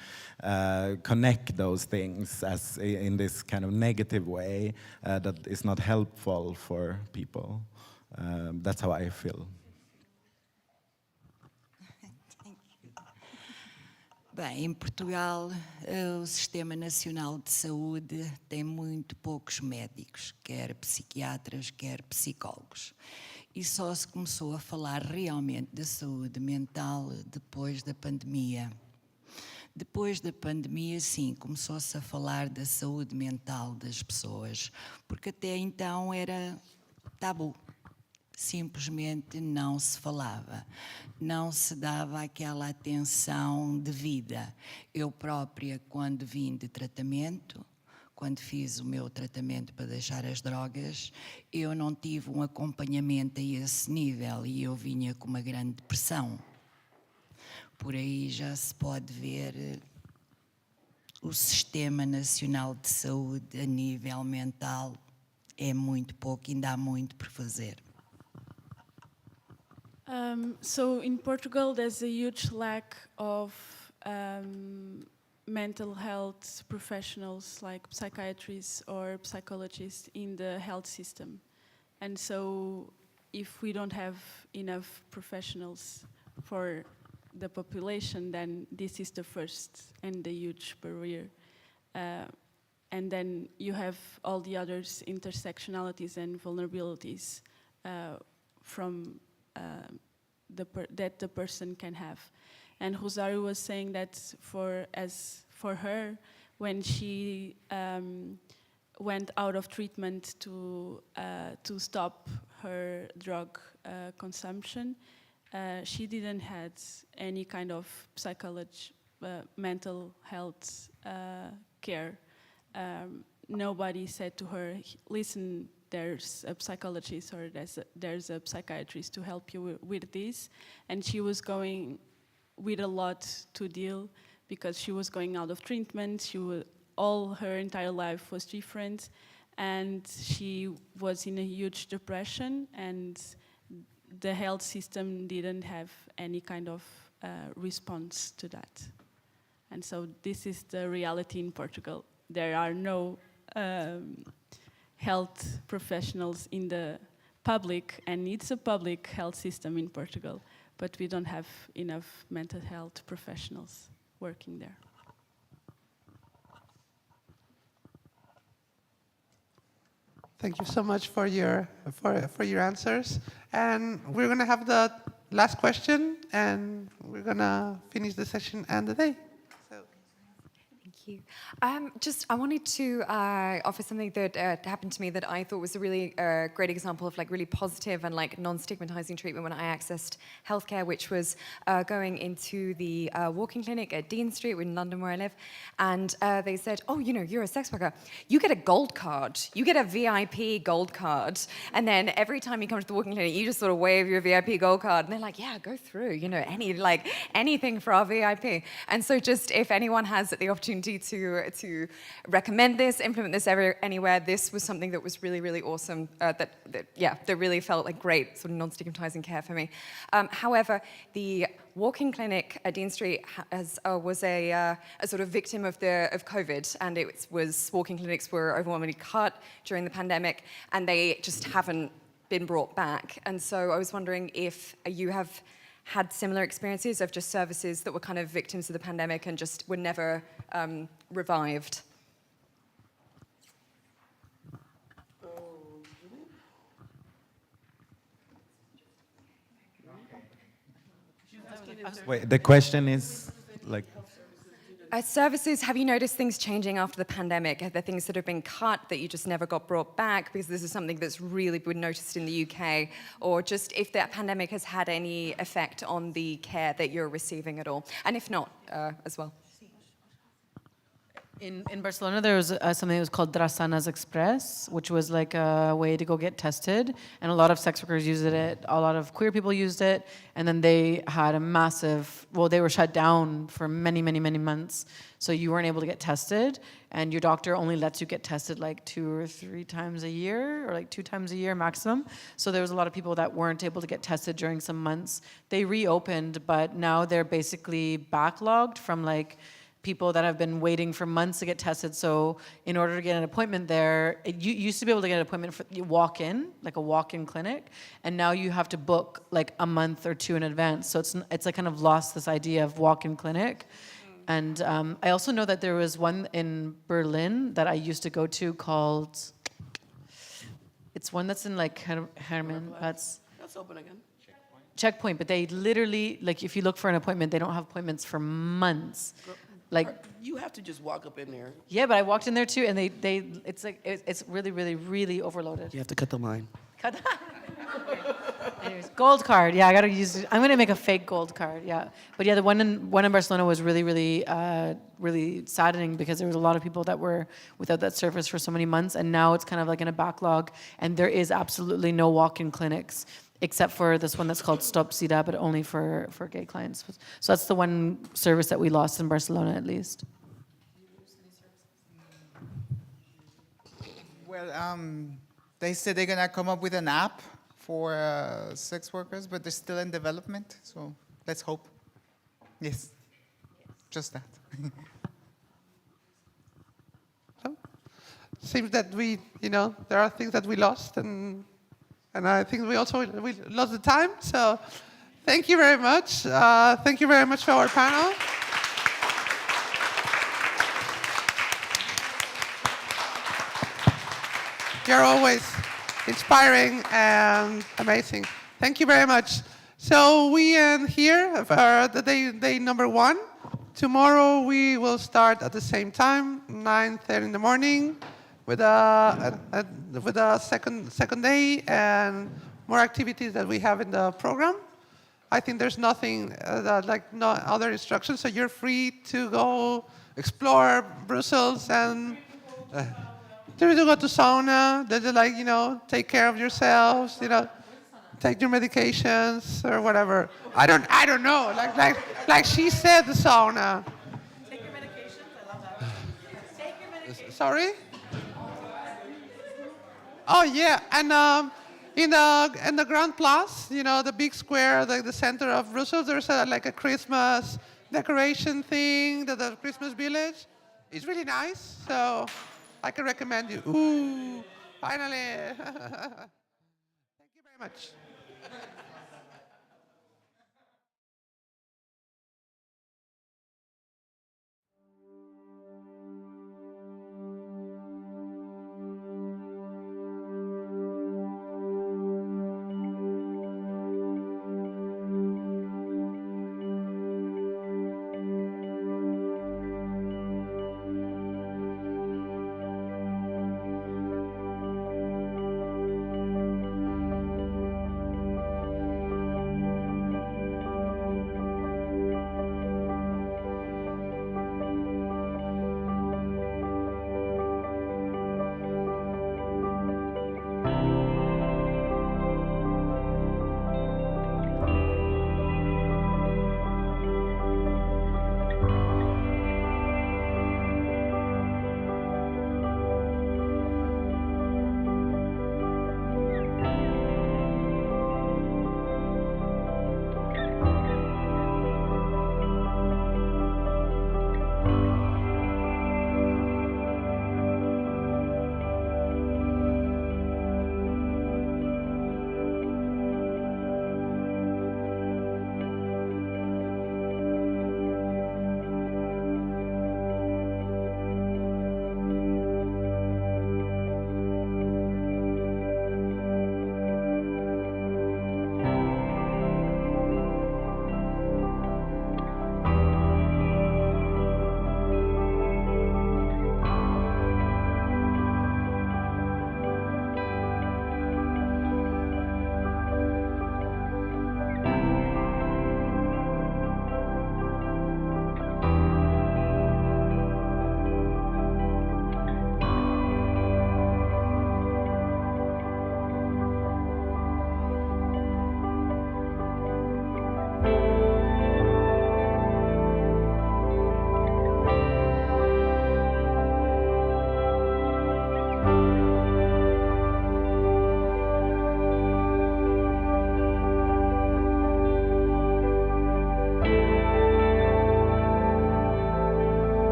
connect those things as in this kind of negative way that is not helpful for people. That's how I feel. Bem, em Portugal, o Sistema Nacional de Saúde tem muito poucos médicos, quer psiquiatras, quer psicólogos. E só se começou a falar realmente da saúde mental depois da pandemia. Depois da pandemia, sim, começou-se a falar da saúde mental das pessoas, porque até então era tabu. Simplesmente não se falava, não se dava aquela atenção devida. Eu própria, quando vim de tratamento, quando fiz o meu tratamento para deixar as drogas, eu não tive um acompanhamento a esse nível e eu vinha com uma grande depressão. Por aí já se pode ver o Sistema Nacional de Saúde a nível mental é muito pouco, ainda há muito por fazer. So in Portugal, there's a huge lack of mental health professionals like psychiatrists or psychologists in the health system. And so if we don't have enough professionals for the population, then this is the first and the huge barrier. And then you have all the others, intersectionalities and vulnerabilities from that the person can have. And Rosario was saying that for her, when she went out of treatment to stop her drug consumption, she didn't have any kind of mental health care. Nobody said to her, listen, there's a psychologist or there's a psychiatrist to help you with this. And she was going with a lot to deal because she was going out of treatment. All her entire life was different, and she was in a huge depression, and the health system didn't have any kind of response to that. And so this is the reality in Portugal. There are no health professionals in the public, and it's a public health system in Portugal, but we don't have enough mental health professionals working there. Thank you so much for your answers. And we're going to have the last question, and we're going to finish the session and the day. Thank you. I wanted to offer something that happened to me that I thought was a really great example of like really positive and like non-stigmatizing treatment when I accessed healthcare, which was going into the walking clinic at Dean Street in London where I live, and they said, oh, you know, you're a sex worker, you get a gold card, you get a VIP gold card, and then every time you come to the walking clinic, you just sort of wave your VIP gold card, and they're like, yeah, go through, you know, anything for our VIP. And so just if anyone has the opportunity to recommend this, implement this anywhere, this was something that was really, really awesome, that really felt like great sort of non-stigmatizing care for me. However, the walking clinic at Dean Street was a sort of victim of COVID, and walking clinics were overwhelmingly cut during the pandemic, and they just haven't been brought back. And so I was wondering if you have had similar experiences of just services that were kind of victims of the pandemic and just were never revived. Wait, the question is like... Services, have you noticed things changing after the pandemic? Are there things that have been cut that you just never got brought back because this is something that's really been noticed in the UK? Or just if that pandemic has had any effect on the care that you're receiving at all? And if not, as well. In Barcelona, there was something that was called Drassanas Express, which was like a way to go get tested. And a lot of sex workers used it, a lot of queer people used it. And then they had a massive, they were shut down for many, many, many months. So you weren't able to get tested. And your doctor only lets you get tested like 2 or 3 times a year, or like 2 times a year maximum. So there was a lot of people that weren't able to get tested during some months. They reopened, but now they're basically backlogged from like people that have been waiting for months to get tested. So in order to get an appointment there, you used to be able to get an appointment for you walk-in, like a walk-in clinic, and now you have to book like a month or 2 in advance. So it's like kind of lost this idea of walk-in clinic. And I also know that there was one in Berlin that I used to go to called, it's one that's in like Hermann. That's open again. Checkpoint, but they literally, like if you look for an appointment, they don't have appointments for months. Like you have to just walk up in there. Yeah, but I walked in there too, and it's really, really, really overloaded. You have to cut the line. Anyways, gold card. Yeah, I gotta use it. I'm gonna make a fake gold card. Yeah, but yeah, the one in Barcelona was really, really, really saddening because there was a lot of people that were without that service for so many months, and now it's kind of like in a backlog, and there is absolutely no walk-in clinics, except for this one that's called Stop SIDA, but only for gay clients. So that's the one service that we lost in Barcelona, at least. Well, they said they're gonna come up with an app for sex workers, but they're still in development, so let's hope. Yes, just that. So, seems that there are things that we lost, and I think we lost the time. So thank you very much. Thank you very much for our panel. You're always inspiring and amazing. Thank you very much. So we end here for the day number 1. Tomorrow we will start at the same time, 9:30 in the morning, with a second day and more activities that we have in the program. I think there's nothing no other instructions, so you're free to go explore Brussels and to go to sauna. Take care of yourselves. Take your medications or whatever. I don't know. Like she said, the sauna. Take your medications. I love that. Take your medications. Sorry. Oh yeah, and in the Grand Place, the big square, the center of Brussels, there's a Christmas decoration thing, the Christmas village. It's really nice, so I can recommend you. Ooh, finally. Thank you very much.